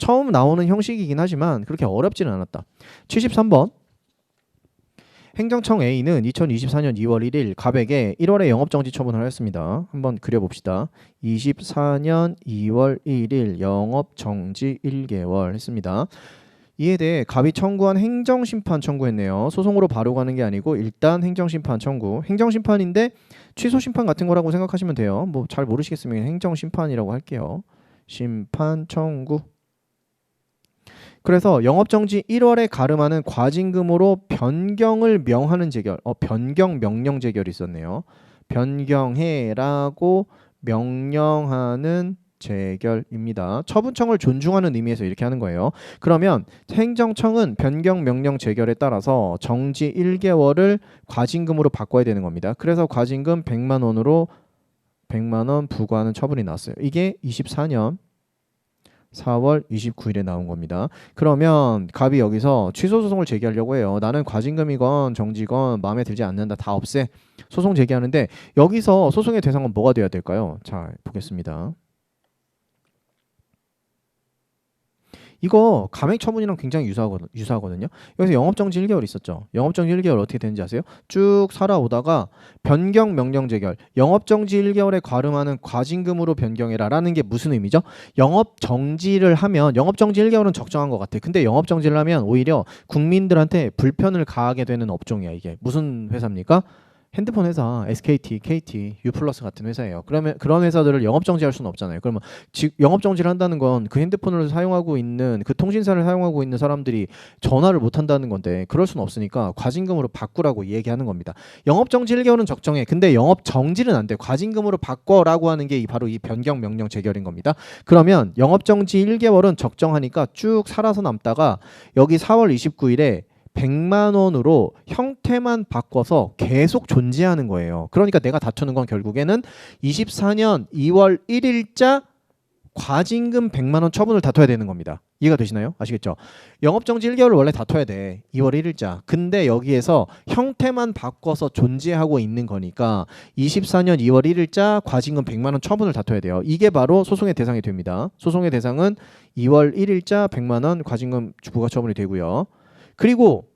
처음 나오는 형식이긴 하지만 그렇게 어렵지는 않았다. 73번. 행정청 A는 2024년 2월 1일 갑에게 1월에 영업정지 처분을 하였습니다. 한번 그려봅시다. 24년 2월 1일 영업정지 1개월 했습니다. 이에 대해 갑이 청구한 행정심판 청구했네요. 소송으로 바로 가는 게 아니고 일단 행정심판 청구. 행정심판인데 취소심판 같은 거라고 생각하시면 돼요. 뭐 잘 모르시겠으면 행정심판이라고 할게요. 심판 청구. 그래서 영업정지 1월에 가름하는 과징금으로 변경을 명하는 재결. 변경 명령 재결이 있었네요. 변경해라고 명령하는 재결입니다. 처분청을 존중하는 의미에서 이렇게 하는 거예요. 그러면 행정청은 변경 명령 재결에 따라서 정지 1개월을 과징금으로 바꿔야 되는 겁니다. 그래서 과징금 100만 원으로 100만 원 부과하는 처분이 나왔어요. 이게 24년 4월 29일에 나온 겁니다. 그러면 갑이 여기서 취소 소송을 제기하려고 해요. 나는 과징금이건 정지건 마음에 들지 않는다. 다 없애. 소송 제기하는데 여기서 소송의 대상은 뭐가 돼야 될까요? 자, 보겠습니다. 이거 감액 처분이랑 굉장히 유사하거든요. 여기서 영업정지 1개월 있었죠. 영업정지 1개월 어떻게 되는지 아세요? 쭉 살아오다가 변경 명령 재결. 영업정지 1개월에 가름하는 과징금으로 변경해라 라는 게 무슨 의미죠? 영업정지를 하면 영업정지 1개월은 적정한 것 같아. 근데 영업정지를 하면 오히려 국민들한테 불편을 가하게 되는 업종이야. 이게 무슨 회사입니까? 핸드폰 회사, SKT, KT, U+ 같은 회사예요. 그러면 그런 회사들을 영업 정지할 수는 없잖아요. 그러면 영업 정지를 한다는 건 그 핸드폰을 사용하고 있는 그 통신사를 사용하고 있는 사람들이 전화를 못 한다는 건데 그럴 수는 없으니까 과징금으로 바꾸라고 얘기하는 겁니다. 영업 정지 1개월은 적정해. 근데 영업 정지는 안 돼. 과징금으로 바꿔라고 하는 게 바로 이 변경 명령 재결인 겁니다. 그러면 영업 정지 1개월은 적정하니까 쭉 살아서 남다가 여기 4월 29일에 100만 원으로 형태만 바꿔서 계속 존재하는 거예요. 그러니까 내가 다투는 건 결국에는 24년 2월 1일자 과징금 100만 원 처분을 다퉈야 되는 겁니다. 이해가 되시나요? 아시겠죠? 영업정지 1개월을 원래 다퉈야 돼. 2월 1일자. 근데 여기에서 형태만 바꿔서 존재하고 있는 거니까 24년 2월 1일자 과징금 100만 원 처분을 다퉈야 돼요. 이게 바로 소송의 대상이 됩니다. 소송의 대상은 2월 1일자 100만 원 과징금 부과 처분이 되고요. 그리고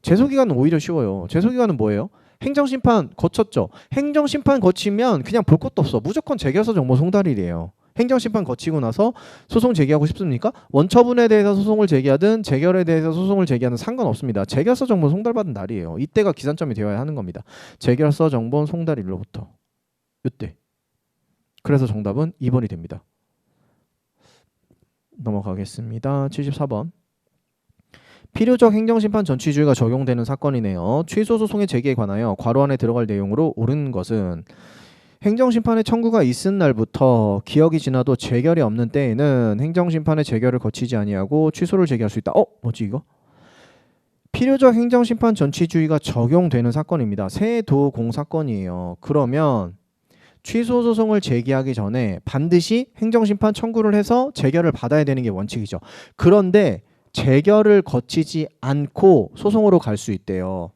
제소기간은 오히려 쉬워요. 제소기간은 뭐예요? 행정심판 거쳤죠. 행정심판 거치면 그냥 볼 것도 없어. 무조건 재결서 정보 송달일이에요. 행정심판 거치고 나서 소송 제기하고 싶습니까? 원처분에 대해서 소송을 제기하든 재결에 대해서 소송을 제기하든 상관없습니다. 재결서 정보 송달받은 날이에요. 이때가 기산점이 되어야 하는 겁니다. 재결서 정보 송달일로부터 이때. 그래서 정답은 2번이 됩니다. 넘어가겠습니다. 74번. 필요적 행정심판 전취주의가 적용되는 사건이네요. 취소소송의 제기에 관하여 괄호 안에 들어갈 내용으로 옳은 것은 행정심판의 청구가 있은 날부터 기억이 지나도 재결이 없는 때에는 행정심판의 재결을 거치지 아니하고 취소를 제기할 수 있다. 뭐지 이거? 필요적 행정심판 전취주의가 적용되는 사건입니다. 세도공 사건이에요. 그러면 취소소송을 제기하기 전에 반드시 행정심판 청구를 해서 재결을 받아야 되는 게 원칙이죠. 그런데 재결을 거치지 않고 소송으로 갈 수 있대요.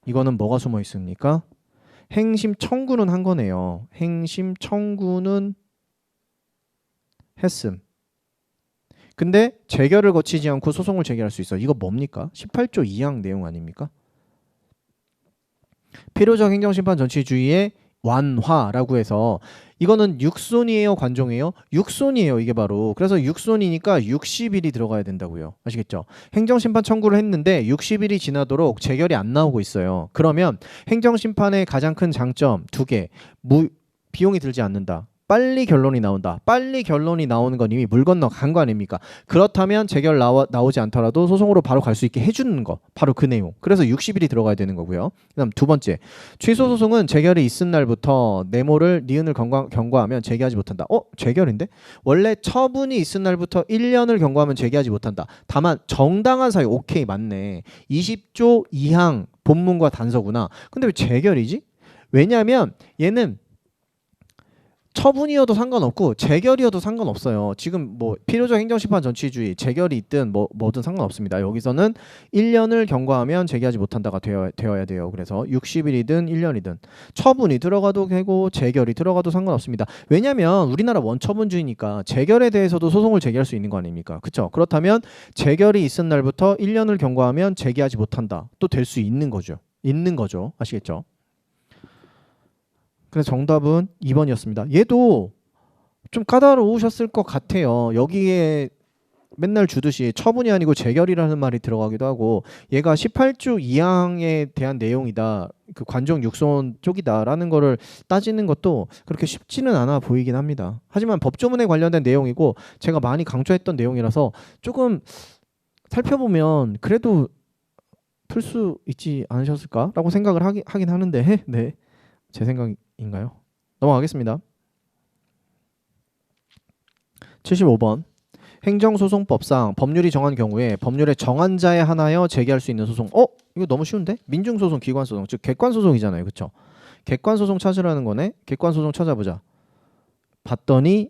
이거는 뭐가 숨어 있습니까? 행심 청구는 한 거네요. 행심 청구는 했음. 근데 재결을 거치지 않고 소송을 제기할 수 있어. 이거 뭡니까? 18조 2항 내용 아닙니까? 필요적 행정심판 전치주의의 완화라고 해서 이거는 육손이에요, 관종이에요? 육손이에요, 이게 바로. 그래서 육손이니까 60일이 들어가야 된다고요. 아시겠죠? 행정심판 청구를 했는데 60일이 지나도록 재결이 안 나오고 있어요. 그러면 행정심판의 가장 큰 장점 두 개. 비용이 들지 않는다. 빨리 결론이 나온다. 빨리 결론이 나오는 건 이미 물 건너 간 거 아닙니까? 그렇다면 재결 나오지 않더라도 소송으로 바로 갈 수 있게 해주는 거. 바로 그 내용. 그래서 60일이 들어가야 되는 거고요. 그다음 두 번째. 취소 소송은 재결이 있은 날부터 내모를 니은을 경과하면 재개하지 못한다. 재결인데? 원래 처분이 있은 날부터 1년을 경과하면 재개하지 못한다. 다만 정당한 사유. 오케이, 맞네. 20조 2항 본문과 단서구나. 근데 왜 재결이지? 왜냐하면 얘는 처분이어도 상관없고 재결이어도 상관없어요. 지금 뭐 필요적 행정심판 전치주의 재결이 있든 뭐든 상관없습니다. 여기서는 1년을 경과하면 재개하지 못한다가 되어야 돼요. 그래서 60일이든 1년이든 처분이 들어가도 되고 재결이 들어가도 상관없습니다. 왜냐하면 우리나라 원처분주의니까 재결에 대해서도 소송을 제기할 수 있는 거 아닙니까? 그렇죠? 그렇다면 재결이 있은 날부터 1년을 경과하면 재개하지 못한다. 또 될 수 있는 거죠. 아시겠죠? 그래서 정답은 2번이었습니다. 얘도 좀 까다로우셨을 것 같아요. 여기에 맨날 주듯이 처분이 아니고 재결이라는 말이 들어가기도 하고 얘가 18조 2항에 대한 내용이다. 그 관종 육손 쪽이다라는 거를 따지는 것도 그렇게 쉽지는 않아 보이긴 합니다. 하지만 법조문에 관련된 내용이고 제가 많이 강조했던 내용이라서 조금 살펴보면 그래도 풀 수 있지 않으셨을까라고 생각을 하긴 하는데 네, 제 생각인가요? 넘어가겠습니다. 75번. 행정소송법상 법률이 정한 경우에 법률의 정한 자에 한하여 제기할 수 있는 소송. 이거 너무 쉬운데? 민중소송, 기관소송, 즉 객관소송이잖아요. 그쵸? 객관소송 찾으라는 거네. 객관소송 찾아보자. 봤더니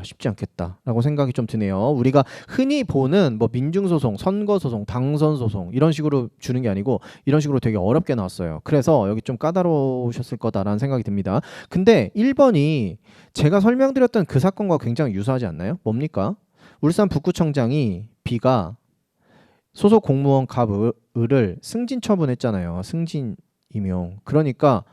쉽지 않겠다 라고 생각이 좀 드네요. 우리가 흔히 보는 뭐 민중소송, 선거소송, 당선소송 이런 식으로 주는 게 아니고 이런 식으로 되게 어렵게 나왔어요. 그래서 여기 좀 까다로우셨을 거다라는 생각이 듭니다. 근데 1번이 제가 설명드렸던 그 사건과 굉장히 유사하지 않나요? 뭡니까? 울산 북구청장이 B가 소속 공무원 갑을을 승진 처분했잖아요. 승진 임용. 그러니까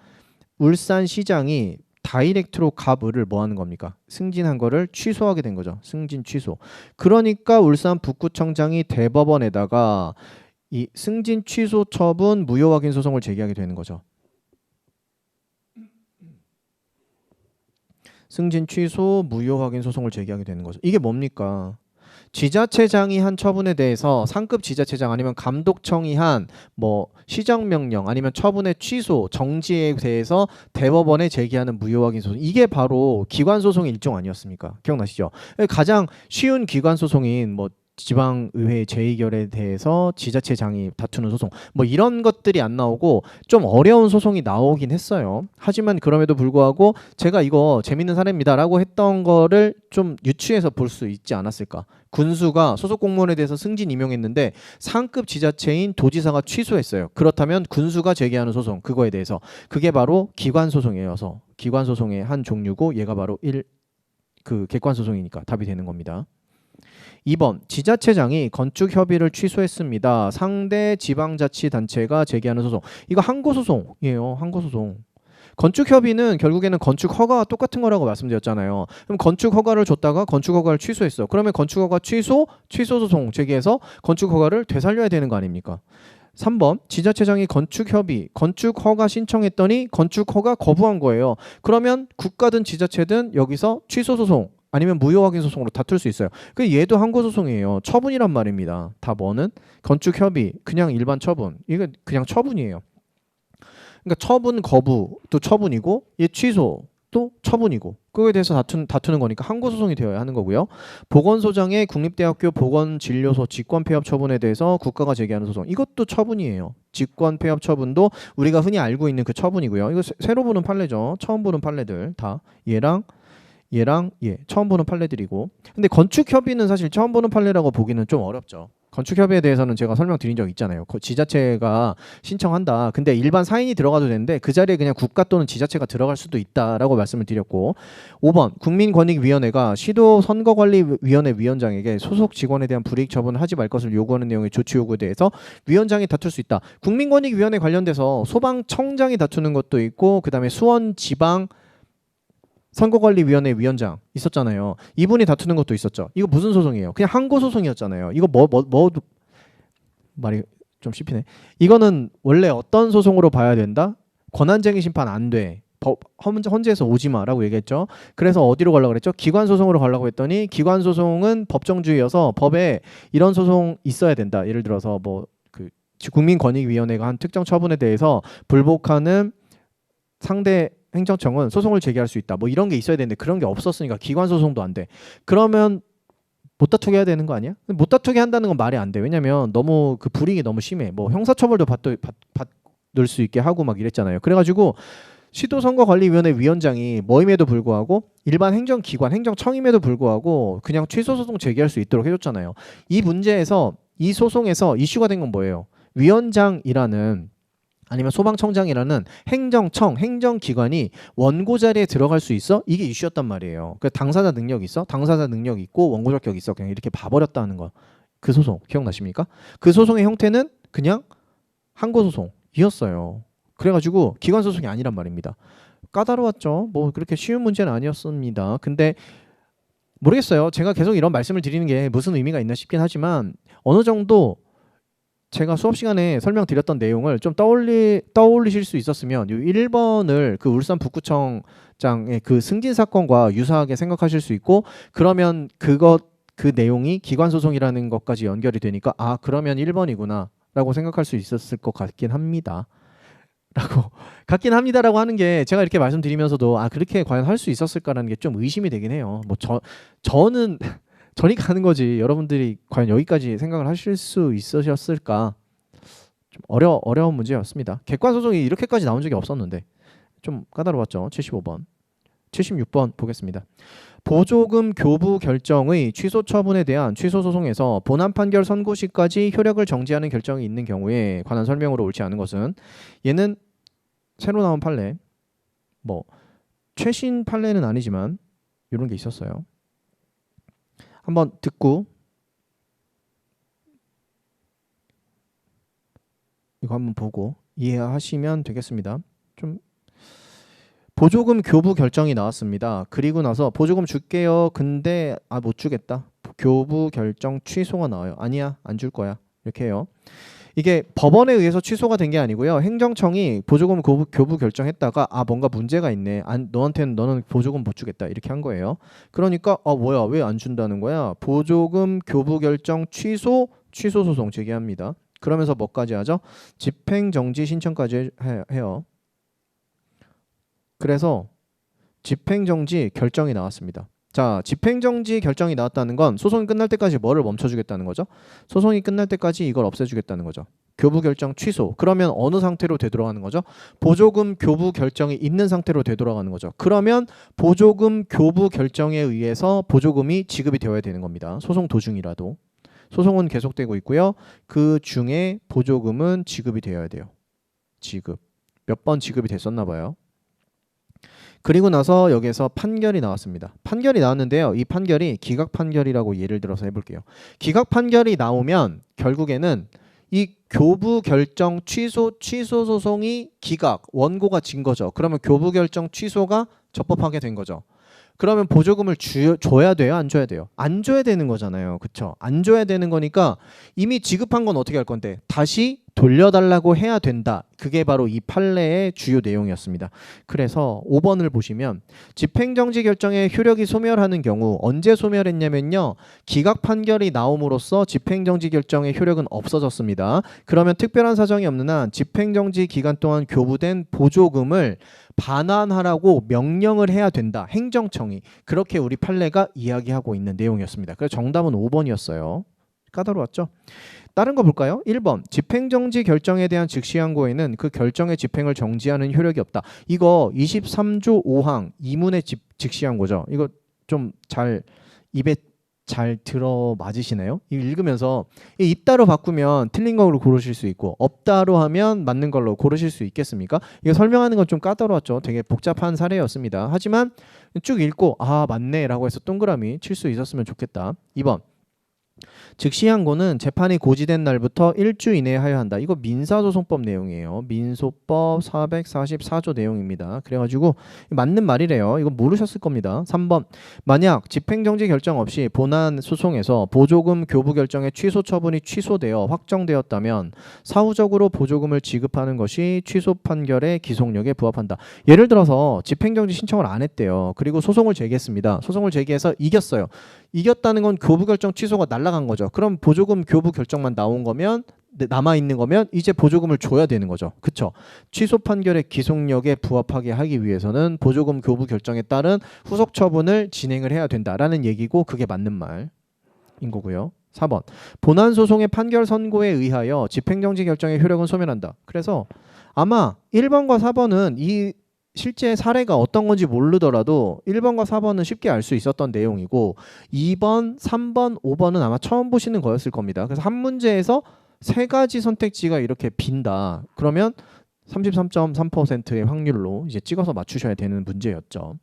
울산시장이 다이렉트로 갑을을 뭐 하는 겁니까? 승진한 거를 취소하게 된 거죠. 승진 취소. 그러니까 울산 북구청장이 대법원에다가 이 승진 취소 처분 무효 확인 소송을 제기하게 되는 거죠. 승진 취소 무효 확인 소송을 제기하게 되는 거죠. 이게 뭡니까? 지자체장이 한 처분에 대해서 상급 지자체장 아니면 감독청이 한 뭐 시정명령 아니면 처분의 취소, 정지에 대해서 대법원에 제기하는 무효확인 소송. 이게 바로 기관소송의 일종 아니었습니까? 기억나시죠? 가장 쉬운 기관소송인 뭐 지방의회 재의결에 대해서 지자체장이 다투는 소송 뭐 이런 것들이 안 나오고 좀 어려운 소송이 나오긴 했어요. 하지만 그럼에도 불구하고 제가 이거 재밌는 사례입니다 라고 했던 거를 좀 유추해서 볼 수 있지 않았을까. 군수가 소속 공무원에 대해서 승진 임용했는데 상급 지자체인 도지사가 취소했어요. 그렇다면 군수가 제기하는 소송 그거에 대해서 그게 바로 기관소송이어서 기관소송의 한 종류고 얘가 바로 그 객관소송이니까 답이 되는 겁니다. 2번 지자체장이 건축협의를 취소했습니다. 상대 지방자치단체가 제기하는 소송. 이거 항고소송이에요. 항고소송. 건축협의는 결국에는 건축허가와 똑같은 거라고 말씀드렸잖아요. 그럼 건축허가를 줬다가 건축허가를 취소했어. 그러면 건축허가 취소소송 제기해서 건축허가를 되살려야 되는 거 아닙니까? 3번 지자체장이 건축허가 신청했더니 건축허가 거부한 거예요. 그러면 국가든 지자체든 여기서 취소소송 아니면 무효확인 소송으로 다툴 수 있어요. 그 얘도 항고소송이에요. 처분이란 말입니다. 다 뭐는? 건축협의, 그냥 일반 처분. 이거 그냥 처분이에요. 그러니까 처분 거부 또 처분이고 얘 취소 또 처분이고 그거에 대해서 다투는 거니까 항고소송이 되어야 하는 거고요. 보건소장의 국립대학교 보건진료소 직권폐업 처분에 대해서 국가가 제기하는 소송 이것도 처분이에요. 직권폐업 처분도 우리가 흔히 알고 있는 그 처분이고요. 이거 새로 보는 판례죠. 처음 보는 판례들 다 얘랑 처음 보는 판례들이고 근데 건축협의는 사실 처음 보는 판례라고 보기는 좀 어렵죠. 건축협의에 대해서는 제가 설명드린 적 있잖아요. 지자체가 신청한다. 근데 일반 사인이 들어가도 되는데 그 자리에 그냥 국가 또는 지자체가 들어갈 수도 있다라고 말씀을 드렸고 5번 국민권익위원회가 시도선거관리위원회 위원장에게 소속 직원에 대한 불이익 처분을 하지 말 것을 요구하는 내용의 조치 요구에 대해서 위원장이 다툴 수 있다. 국민권익위원회 관련돼서 소방청장이 다투는 것도 있고 그 다음에 수원지방 선거관리위원회 위원장 있었잖아요. 이분이 다투는 것도 있었죠. 이거 무슨 소송이에요? 그냥 항고 소송이었잖아요. 이거 말이 좀 씹히네. 이거는 원래 어떤 소송으로 봐야 된다? 권한쟁의 심판 안 돼. 헌재에서 오지 마라고 얘기했죠. 그래서 어디로 가려고 그랬죠? 기관 소송으로 가려고 했더니 기관 소송은 법정주의여서 법에 이런 소송 있어야 된다. 예를 들어서 뭐 그 국민권익위원회가 한 특정 처분에 대해서 불복하는 상대 행정청은 소송을 제기할 수 있다. 뭐 이런 게 있어야 되는데 그런 게 없었으니까 기관 소송도 안 돼. 그러면 못 다투게 해야 되는 거 아니야? 못 다투게 한다는 건 말이 안 돼. 왜냐면 너무 그 불이익이 너무 심해. 뭐 형사처벌도 받을 수 있게 하고 막 이랬잖아요. 그래가지고 시도선거관리위원회 위원장이 뭐임에도 불구하고 일반 행정기관, 행정청임에도 불구하고 그냥 취소소송 제기할 수 있도록 해줬잖아요. 이 문제에서 이 소송에서 이슈가 된 건 뭐예요? 위원장이라는 아니면 소방청장이라는 행정청, 행정기관이 원고 자리에 들어갈 수 있어? 이게 이슈였단 말이에요. 그 당사자 능력 있어? 당사자 능력 있고 원고 적격 있어? 그냥 이렇게 봐버렸다는 거. 그 소송 기억나십니까? 그 소송의 형태는 그냥 항고소송이었어요. 그래가지고 기관 소송이 아니란 말입니다. 까다로웠죠. 뭐 그렇게 쉬운 문제는 아니었습니다. 근데 모르겠어요. 제가 계속 이런 말씀을 드리는 게 무슨 의미가 있나 싶긴 하지만 어느 정도 제가 수업 시간에 설명드렸던 내용을 좀 떠올리실 수 있었으면 이 1번을 그 울산 북구청장의 그 승진 사건과 유사하게 생각하실 수 있고 그러면 그 내용이 기관소송이라는 것까지 연결이 되니까 아 그러면 1번이구나 라고 생각할 수 있었을 것 같긴 합니다. 같긴 합니다라고 하는 게 제가 이렇게 말씀드리면서도 아 그렇게 과연 할 수 있었을까라는 게 좀 의심이 되긴 해요. 뭐 저는 전이 가는 거지 여러분들이 과연 여기까지 생각을 하실 수 있으셨을까 좀 어려운 문제였습니다. 객관소송이 이렇게까지 나온 적이 없었는데 좀 까다로웠죠. 75번 76번 보겠습니다. 보조금 교부 결정의 취소 처분에 대한 취소 소송에서 본안 판결 선고 시까지 효력을 정지하는 결정이 있는 경우에 관한 설명으로 옳지 않은 것은 얘는 새로 나온 판례 뭐 최신 판례는 아니지만 이런 게 있었어요. 한번 듣고 이거 한번 보고 이해하시면 되겠습니다. 좀 보조금 교부 결정이 나왔습니다. 그리고 나서 보조금 줄게요. 근데 못 주겠다. 교부 결정 취소가 나와요. 아니야 안 줄 거야. 이렇게 해요. 이게 법원에 의해서 취소가 된 게 아니고요. 행정청이 보조금 교부 결정했다가 뭔가 문제가 있네. 너는 보조금 못 주겠다. 이렇게 한 거예요. 그러니까 뭐야 왜 안 준다는 거야? 보조금 교부 결정 취소 소송 제기합니다. 그러면서 뭐까지 하죠? 집행정지 신청까지 해요. 그래서 집행정지 결정이 나왔습니다. 자, 집행정지 결정이 나왔다는 건 소송이 끝날 때까지 뭐를 멈춰주겠다는 거죠? 소송이 끝날 때까지 이걸 없애주겠다는 거죠. 교부 결정 취소. 그러면 어느 상태로 되돌아가는 거죠? 보조금 교부 결정이 있는 상태로 되돌아가는 거죠. 그러면 보조금 교부 결정에 의해서 보조금이 지급이 되어야 되는 겁니다. 소송 도중이라도. 소송은 계속되고 있고요. 그 중에 보조금은 지급이 되어야 돼요. 지급. 몇 번 지급이 됐었나 봐요. 그리고 나서 여기에서 판결이 나왔습니다. 판결이 나왔는데요. 이 판결이 기각 판결이라고 예를 들어서 해볼게요. 기각 판결이 나오면 결국에는 이 교부 결정 취소 소송이 기각, 원고가 진 거죠. 그러면 교부 결정 취소가 적법하게 된 거죠. 그러면 보조금을 줘야 돼요? 안 줘야 돼요? 안 줘야 되는 거잖아요. 그쵸? 안 줘야 되는 거니까 이미 지급한 건 어떻게 할 건데 다시 돌려달라고 해야 된다. 그게 바로 이 판례의 주요 내용이었습니다. 그래서 5번을 보시면 집행정지 결정의 효력이 소멸하는 경우 언제 소멸했냐면요. 기각 판결이 나옴으로써 집행정지 결정의 효력은 없어졌습니다. 그러면 특별한 사정이 없는 한 집행정지 기간 동안 교부된 보조금을 반환하라고 명령을 해야 된다. 행정청이. 그렇게 우리 판례가 이야기하고 있는 내용이었습니다. 그래서 정답은 5번이었어요. 까다로웠죠? 다른 거 볼까요? 1번 집행정지 결정에 대한 즉시항고에는 그 결정의 집행을 정지하는 효력이 없다. 이거 23조 5항 2문의 즉시항고죠. 이거 좀 잘 입에 잘 들어 맞으시나요? 이거 읽으면서 있다로 바꾸면 틀린 걸로 고르실 수 있고 없다로 하면 맞는 걸로 고르실 수 있겠습니까? 이거 설명하는 건 좀 까다로웠죠. 되게 복잡한 사례였습니다. 하지만 쭉 읽고 아 맞네 라고 해서 동그라미 칠 수 있었으면 좋겠다. 2번 즉시항고는 재판이 고지된 날부터 1주 이내에 하여야 한다. 이거 민사소송법 내용이에요. 민소법 444조 내용입니다. 그래가지고 맞는 말이래요. 이거 모르셨을 겁니다. 3번 만약 집행정지 결정 없이 본안 소송에서 보조금 교부 결정의 취소 처분이 취소되어 확정되었다면 사후적으로 보조금을 지급하는 것이 취소 판결의 기속력에 부합한다. 예를 들어서 집행정지 신청을 안 했대요. 그리고 소송을 제기했습니다. 소송을 제기해서 이겼어요. 이겼다는 건 교부 결정 취소가 날아간 거죠. 그럼 보조금 교부 결정만 나온 거면 남아 있는 거면 이제 보조금을 줘야 되는 거죠. 그쵸? 취소 판결의 기속력에 부합하게 하기 위해서는 보조금 교부 결정에 따른 후속 처분을 진행을 해야 된다라는 얘기고 그게 맞는 말인 거고요. 4번 본안 소송의 판결 선고에 의하여 집행정지 결정의 효력은 소멸한다. 그래서 아마 1번과 4번은 이 실제 사례가 어떤 건지 모르더라도 1번과 4번은 쉽게 알 수 있었던 내용이고 2번, 3번, 5번은 아마 처음 보시는 거였을 겁니다. 그래서 한 문제에서 세 가지 선택지가 이렇게 빈다. 그러면 33.3%의 확률로 이제 찍어서 맞추셔야 되는 문제였죠.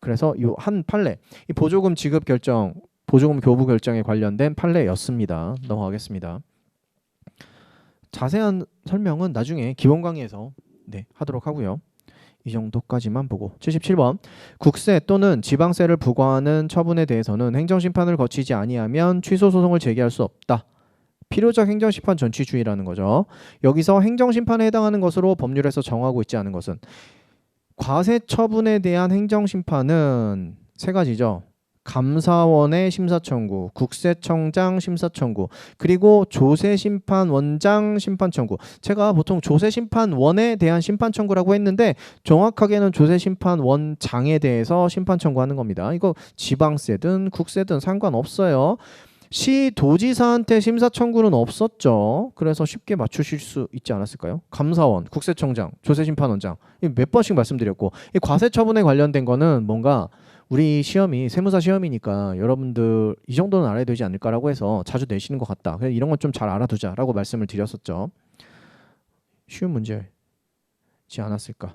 그래서 이 한 판례, 이 보조금 지급 결정, 보조금 교부 결정에 관련된 판례였습니다. 넘어가겠습니다. 자세한 설명은 나중에 기본 강의에서 하도록 하고요. 이 정도까지만 보고 77번 국세 또는 지방세를 부과하는 처분에 대해서는 행정심판을 거치지 아니하면 취소 소송을 제기할 수 없다. 필요적 행정심판 전취주의라는 거죠. 여기서 행정심판에 해당하는 것으로 법률에서 정하고 있지 않은 것은 과세 처분에 대한 행정심판은 세 가지죠. 감사원의 심사청구, 국세청장 심사청구, 그리고 조세심판원장 심판청구. 제가 보통 조세심판원에 대한 심판청구라고 했는데 정확하게는 조세심판원장에 대해서 심판청구하는 겁니다. 이거 지방세든 국세든 상관없어요. 시도지사한테 심사청구는 없었죠. 그래서 쉽게 맞추실 수 있지 않았을까요? 감사원, 국세청장, 조세심판원장 몇 번씩 말씀드렸고 이 과세처분에 관련된 거는 뭔가 우리 시험이 세무사 시험이니까 여러분들 이 정도는 알아야 되지 않을까라고 해서 자주 내시는 것 같다. 그래서 이런 건 좀 잘 알아두자라고 말씀을 드렸었죠. 쉬운 문제지 않았을까.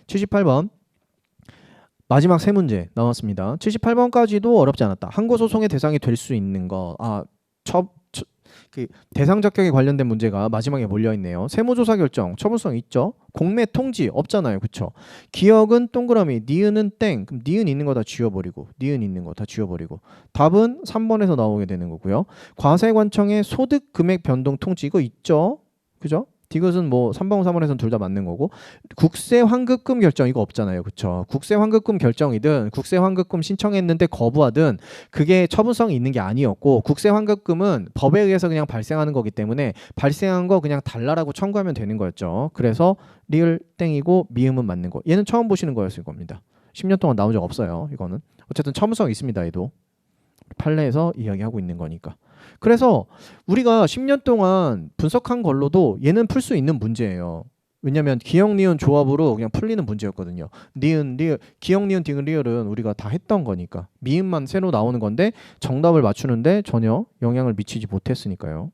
78번 마지막 세 문제 나왔습니다. 78번까지도 어렵지 않았다. 항고소송의 대상이 될 수 있는 거. 그 대상 적격에 관련된 문제가 마지막에 몰려있네요. 세무조사 결정, 처분성 있죠? 공매 통지 없잖아요. 그쵸? 기억은 동그라미, 니은은 땡. 그럼 니은 있는 거 다 지워버리고 니은 있는 거 다 지워버리고 답은 3번에서 나오게 되는 거고요. 과세관청의 소득 금액 변동 통지 이거 있죠? 그죠? 이것은 뭐 3번, 4번에서는 둘 다 맞는 거고 국세 환급금 결정 이거 없잖아요. 그쵸? 국세 환급금 결정이든 국세 환급금 신청했는데 거부하든 그게 처분성이 있는 게 아니었고 국세 환급금은 법에 의해서 그냥 발생하는 거기 때문에 발생한 거 그냥 달라라고 청구하면 되는 거였죠. 그래서 리을 땡이고 미음은 맞는 거. 얘는 처음 보시는 거였을 겁니다. 10년 동안 나온 적 없어요. 이거는. 어쨌든 처분성이 있습니다. 얘도. 판례에서 이야기하고 있는 거니까. 그래서 우리가 10년 동안 분석한 걸로도 얘는 풀 수 있는 문제예요. 왜냐면 기역, 니은 조합으로 그냥 풀리는 문제였거든요. 니은, 리을, 기역, 니은, 디귿, 리을은 우리가 다 했던 거니까 미음만 새로 나오는 건데 정답을 맞추는데 전혀 영향을 미치지 못했으니까요.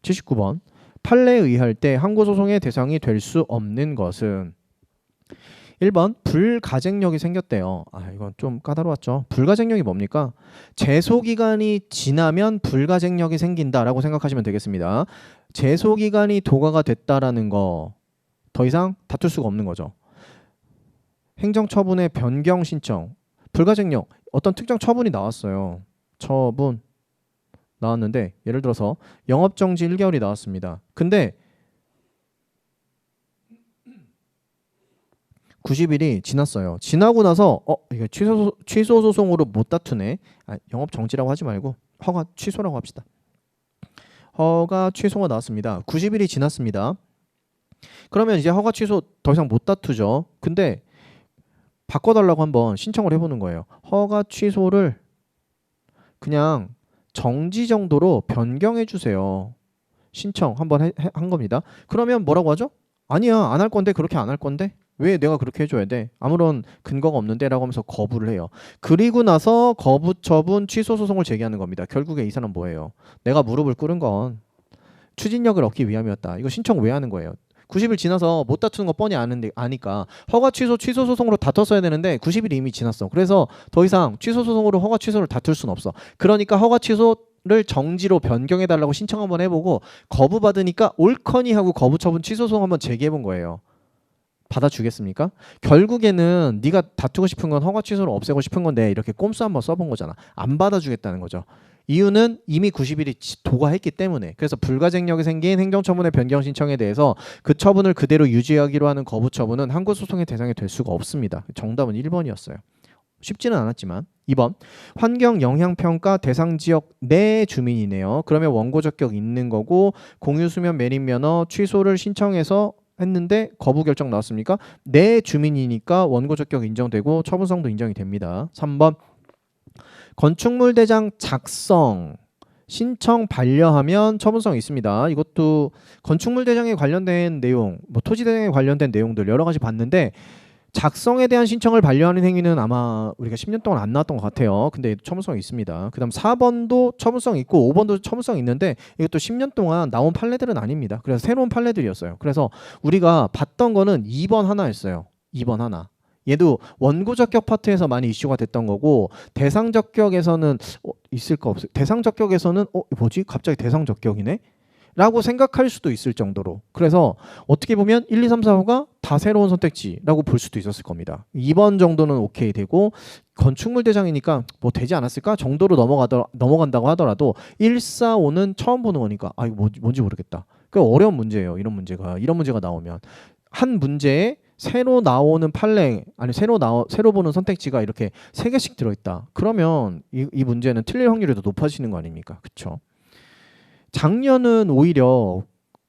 79번 판례에 의할 때 항고소송의 대상이 될 수 없는 것은 1번 불가쟁력이 생겼대요. 이건 좀 까다로웠죠. 불가쟁력이 뭡니까? 제소기간이 지나면 불가쟁력이 생긴다라고 생각하시면 되겠습니다. 제소기간이 도과가 됐다라는 거 더 이상 다툴 수가 없는 거죠. 행정처분의 변경 신청 불가쟁력 어떤 특정 처분이 나왔어요. 처분 나왔는데 예를 들어서 영업정지 1개월이 나왔습니다. 근데 90일이 지났어요. 지나고 나서 이거 취소 소송으로 못 다투네. 영업 정지라고 하지 말고 허가 취소라고 합시다. 허가 취소가 나왔습니다. 90일이 지났습니다. 그러면 이제 허가 취소 더 이상 못 다투죠. 근데 바꿔달라고 한번 신청을 해보는 거예요. 허가 취소를 그냥 정지 정도로 변경해 주세요. 신청 한번 한 겁니다. 그러면 뭐라고 하죠? 아니야 안 할 건데 그렇게 안 할 건데 왜 내가 그렇게 해줘야 돼? 아무런 근거가 없는데 라고 하면서 거부를 해요. 그리고 나서 거부 처분 취소 소송을 제기하는 겁니다. 결국에 이 사람 뭐예요? 내가 무릎을 꿇은 건 추진력을 얻기 위함이었다. 이거 신청 왜 하는 거예요? 90일 지나서 못 다투는 거 뻔히 아니까 허가 취소 소송으로 다퉜어야 되는데 90일이 이미 지났어. 그래서 더 이상 취소 소송으로 허가 취소를 다툴 수는 없어. 그러니까 허가 취소를 정지로 변경해 달라고 신청 한번 해보고 거부받으니까 옳거니 하고 거부 처분 취소 소송 한번 제기해 본 거예요. 받아주겠습니까? 결국에는 네가 다투고 싶은 건 허가 취소를 없애고 싶은 건데 이렇게 꼼수 한번 써본 거잖아. 안 받아주겠다는 거죠. 이유는 이미 90일이 도과했기 때문에. 그래서 불가쟁력이 생긴 행정처분의 변경 신청에 대해서 그 처분을 그대로 유지하기로 하는 거부 처분은 항고소송의 대상이 될 수가 없습니다. 정답은 1번이었어요. 쉽지는 않았지만. 2번 환경영향평가 대상지역 내 주민이네요. 그러면 원고 적격 있는 거고 공유수면 매립면허 취소를 신청해서 했는데 거부 결정 나왔습니까? 내 주민이니까 원고 적격 인정되고 처분성도 인정이 됩니다. 3번 건축물 대장 작성 신청 반려하면 처분성이 있습니다. 이것도 건축물 대장에 관련된 내용, 뭐 토지 대장에 관련된 내용들 여러 가지 봤는데 작성에 대한 신청을 반려하는 행위는 아마 우리가 10년 동안 안 나왔던 것 같아요. 근데 처분성이 있습니다. 그 다음 4번도 처분성 있고 5번도 처분성 있는데 이것도 10년 동안 나온 판례들은 아닙니다. 그래서 새로운 판례들이었어요. 그래서 우리가 봤던 거는 2번 하나였어요. 2번 하나. 얘도 원고 적격 파트에서 많이 이슈가 됐던 거고 대상 적격에서는 있을까 없을 대상 적격에서는 뭐지? 갑자기 대상 적격이네? 라고 생각할 수도 있을 정도로. 그래서 어떻게 보면 1, 2, 3, 4, 5가 다 새로운 선택지라고 볼 수도 있었을 겁니다. 2번 정도는 오케이 되고 건축물 대장이니까 뭐 되지 않았을까 정도로 넘어간다고 하더라도 1, 4, 5는 처음 보는 거니까 이거 뭔지 모르겠다. 그 어려운 문제예요. 이런 문제가 나오면 한 문제에 새로 나오는 판례 아니 새로 보는 선택지가 이렇게 3개씩 들어있다. 그러면 이 문제는 틀릴 확률이 더 높아지는 거 아닙니까? 그렇죠? 작년은 오히려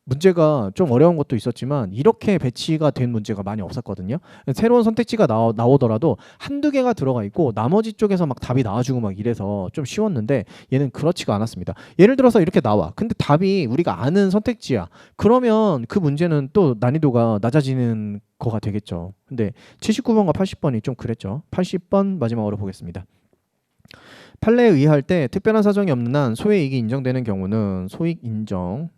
문제가 좀 어려운 것도 있었지만 이렇게 배치가 된 문제가 많이 없었거든요. 새로운 선택지가 나오더라도 한두 개가 들어가 있고 나머지 쪽에서 막 답이 나와주고 막 이래서 좀 쉬웠는데 얘는 그렇지가 않았습니다. 예를 들어서 이렇게 나와. 근데 답이 우리가 아는 선택지야. 그러면 그 문제는 또 난이도가 낮아지는 거가 되겠죠. 근데 79번과 80번이 좀 그랬죠. 80번 마지막으로 보겠습니다. 판례에 의할 때 특별한 사정이 없는 한 소외이익이 인정되는 경우는 소익 인정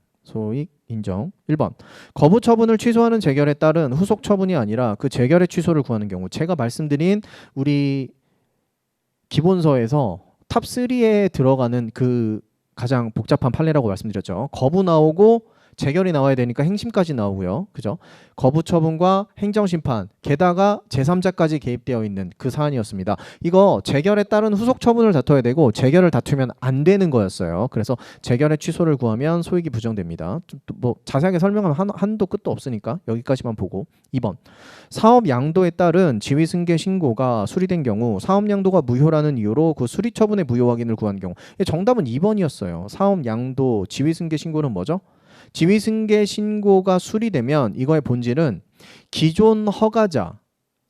1번 거부 처분을 취소하는 재결에 따른 후속 처분이 아니라 그 재결의 취소를 구하는 경우. 제가 말씀드린 우리 기본서에서 탑3에 들어가는 그 가장 복잡한 판례라고 말씀드렸죠. 거부 나오고 재결이 나와야 되니까 행심까지 나오고요. 그죠? 거부 처분과 행정심판, 게다가 제3자까지 개입되어 있는 그 사안이었습니다. 이거 재결에 따른 후속 처분을 다퉈야 되고 재결을 다투면 안 되는 거였어요. 그래서 재결의 취소를 구하면 소익이 부정됩니다. 뭐 자세하게 설명하면 한도 끝도 없으니까 여기까지만 보고. 2번 사업 양도에 따른 지위승계 신고가 수리된 경우 사업 양도가 무효라는 이유로 그 수리 처분의 무효 확인을 구한 경우. 정답은 2번이었어요. 사업 양도 지위승계 신고는 뭐죠? 지위승계 신고가 수리되면 이거의 본질은 기존 허가자,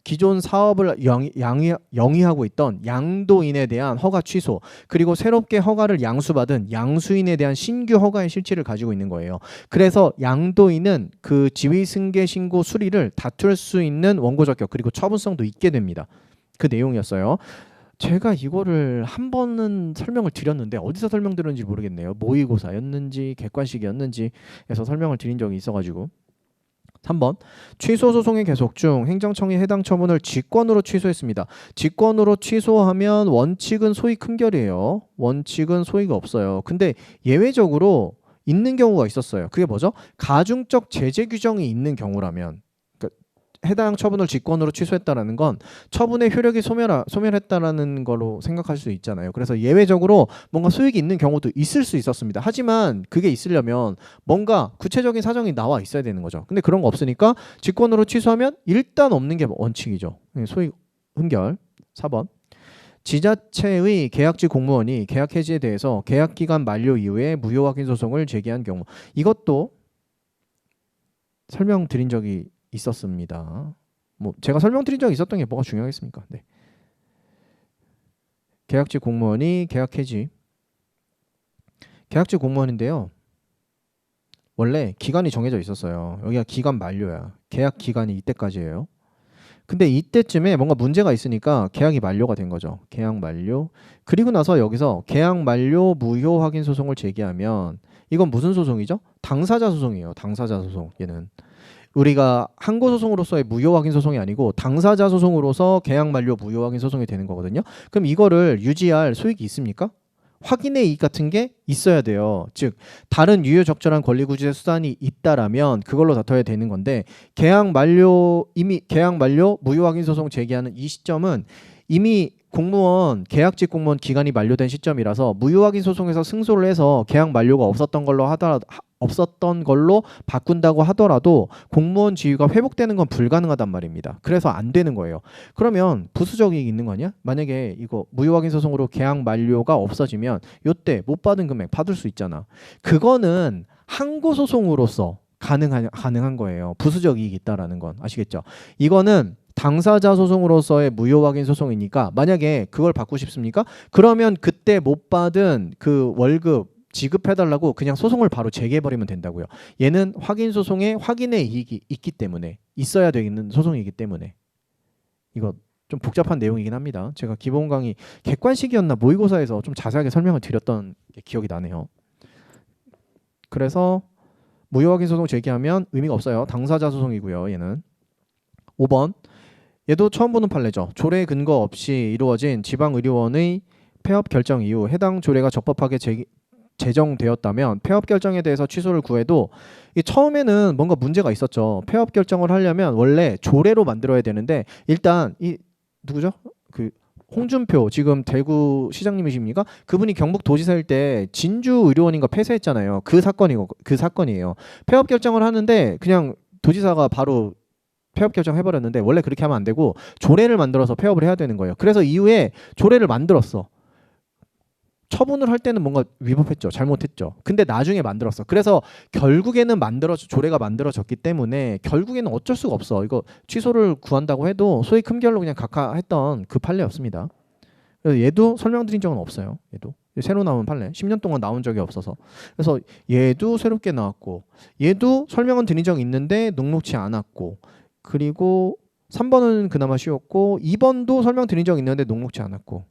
기존 사업을 영위하고 있던 양도인에 대한 허가 취소, 그리고 새롭게 허가를 양수받은 양수인에 대한 신규 허가의 실체를 가지고 있는 거예요. 그래서 양도인은 그 지위승계 신고 수리를 다툴 수 있는 원고 적격 그리고 처분성도 있게 됩니다. 그 내용이었어요. 제가 이거를 한 번은 설명을 드렸는데 어디서 설명드렸는지 모르겠네요. 모의고사였는지 객관식이었는지 해서 설명을 드린 적이 있어가지고. 3번 취소 소송의 계속 중 행정청이 해당 처분을 직권으로 취소했습니다. 직권으로 취소하면 원칙은 소익 흠결이에요. 원칙은 소익이 없어요. 근데 예외적으로 있는 경우가 있었어요. 그게 뭐죠? 가중적 제재 규정이 있는 경우라면, 해당 처분을 직권으로 취소했다라는 건 처분의 효력이 소멸했다라는 걸로 생각할 수 있잖아요. 그래서 예외적으로 뭔가 수익이 있는 경우도 있을 수 있었습니다. 하지만 그게 있으려면 뭔가 구체적인 사정이 나와 있어야 되는 거죠. 근데 그런 거 없으니까 직권으로 취소하면 일단 없는 게 원칙이죠. 소익 흠결. 4번 지자체의 계약직 공무원이 계약 해지에 대해서 계약기간 만료 이후에 무효 확인 소송을 제기한 경우. 이것도 설명드린 적이 있었습니다. 뭐 제가 설명드린 적이 있었던 게 뭐가 중요하겠습니까? 네. 계약직 공무원이 계약 해지. 계약직 공무원인데요. 원래 기간이 정해져 있었어요. 여기가 기간 만료야. 계약 기간이 이때까지예요. 근데 이때쯤에 뭔가 문제가 있으니까 계약이 만료가 된 거죠. 계약 만료. 그리고 나서 여기서 계약 만료 무효 확인 소송을 제기하면 이건 무슨 소송이죠? 당사자 소송이에요. 당사자 소송. 얘는 우리가 항고 소송으로서의 무효 확인 소송이 아니고 당사자 소송으로서 계약 만료 무효 확인 소송이 되는 거거든요. 그럼 이거를 유지할 소익이 있습니까? 확인의 이익 같은 게 있어야 돼요. 즉 다른 유효적절한 권리구제 수단이 있다라면 그걸로 다퉈야 되는 건데 이미 계약 만료 무효 확인 소송 제기하는 이 시점은 이미 공무원 계약직 공무원 기간이 만료된 시점이라서 무효 확인 소송에서 승소를 해서 계약 만료가 없었던 걸로 바꾼다고 하더라도 공무원 지위가 회복되는 건 불가능하단 말입니다. 그래서 안 되는 거예요. 그러면 부수적 이익이 있는 거 아니야? 만약에 이거 무효 확인 소송으로 계약 만료가 없어지면 요때 못 받은 금액 받을 수 있잖아. 그거는 항고 소송으로서 가능한 거예요. 부수적 이익이 있다라는 건 아시겠죠? 이거는 당사자 소송으로서의 무효 확인 소송이니까 만약에 그걸 받고 싶습니까? 그러면 그때 못 받은 그 월급 지급해달라고 그냥 소송을 바로 제기해버리면 된다고요. 얘는 확인 소송에 확인의 이익이 있기 때문에 있어야 되는 소송이기 때문에 이거 좀 복잡한 내용이긴 합니다. 제가 기본 강의 객관식이었나 모의고사에서 좀 자세하게 설명을 드렸던 게 기억이 나네요. 그래서 무효 확인 소송 제기하면 의미가 없어요. 당사자 소송이고요. 얘는 5번 얘도 처음 보는 판례죠. 조례 근거 없이 이루어진 지방의료원의 폐업 결정 이후 해당 조례가 적법하게 제정되었다면 폐업 결정에 대해서 취소를 구해도 처음에는 뭔가 문제가 있었죠. 폐업 결정을 하려면 원래 조례로 만들어야 되는데 일단 이 누구죠? 그 홍준표 지금 대구 시장님이십니까? 그분이 경북도지사일 때 진주의료원인가 폐쇄했잖아요. 그 사건이에요. 폐업 결정을 하는데 그냥 도지사가 바로 폐업 결정해버렸는데 원래 그렇게 하면 안 되고 조례를 만들어서 폐업을 해야 되는 거예요. 그래서 이후에 조례를 만들었어. 처분을 할 때는 뭔가 위법했죠. 잘못했죠. 근데 나중에 만들었어. 그래서 결국에는 조례가 만들어졌기 때문에 결국에는 어쩔 수가 없어. 이거 취소를 구한다고 해도 소위 큰결로 그냥 각하했던 그 판례였습니다. 그래서 얘도 설명드린 적은 없어요. 얘도 새로 나온 판례 10년 동안 나온 적이 없어서 그래서 얘도 새롭게 나왔고 얘도 설명은 드린 적이 있는데 녹록치 않았고 그리고 3번은 그나마 쉬웠고 2번도 설명드린 적이 있는데 녹록치 않았고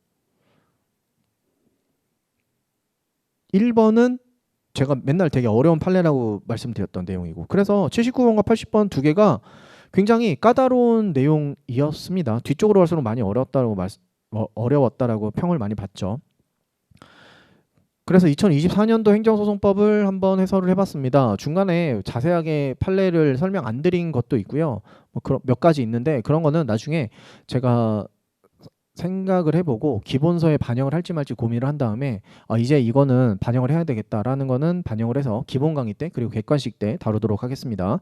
1번은 제가 맨날 되게 어려운 판례라고 말씀드렸던 내용이고 그래서 79번과 80번 두 개가 굉장히 까다로운 내용이었습니다. 뒤쪽으로 갈수록 많이 어려웠다라고 평을 많이 받죠. 그래서 2024년도 행정소송법을 한번 해설을 해봤습니다. 중간에 자세하게 판례를 설명 안 드린 것도 있고요. 뭐 몇 가지 있는데 그런 거는 나중에 제가 생각을 해보고 기본서에 반영을 할지 말지 고민을 한 다음에 이제 이거는 반영을 해야 되겠다라는 거는 반영을 해서 기본 강의 때 그리고 객관식 때 다루도록 하겠습니다.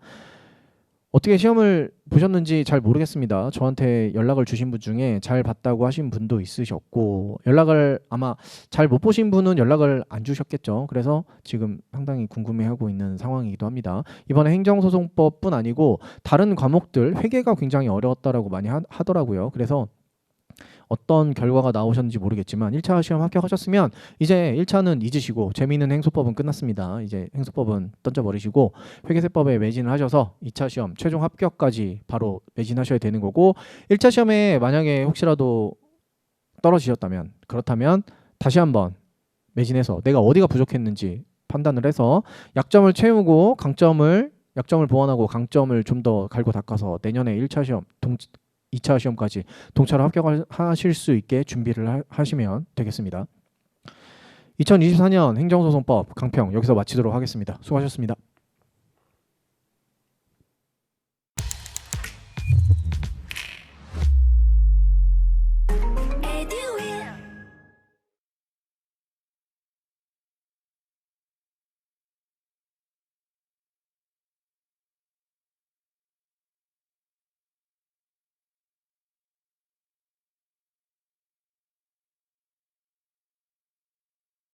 어떻게 시험을 보셨는지 잘 모르겠습니다. 저한테 연락을 주신 분 중에 잘 봤다고 하신 분도 있으셨고 연락을 아마 잘 못 보신 분은 연락을 안 주셨겠죠. 그래서 지금 상당히 궁금해하고 있는 상황이기도 합니다. 이번에 행정소송법뿐 아니고 다른 과목들 회계가 굉장히 어려웠다라고 많이 하더라고요. 그래서 어떤 결과가 나오셨는지 모르겠지만 1차 시험 합격하셨으면 이제 1차는 잊으시고 재미있는 행소법은 끝났습니다. 이제 행소법은 던져버리시고 회계세법에 매진을 하셔서 2차 시험 최종 합격까지 바로 매진하셔야 되는 거고 1차 시험에 만약에 혹시라도 떨어지셨다면 그렇다면 다시 한번 매진해서 내가 어디가 부족했는지 판단을 해서 약점을 채우고 약점을 보완하고 강점을 좀 더 갈고 닦아서 내년에 1차 시험 2차 시험까지 동차로 합격하실 수 있게 준비를 하시면 되겠습니다. 2024년 행정소송법 강평 여기서 마치도록 하겠습니다. 수고하셨습니다.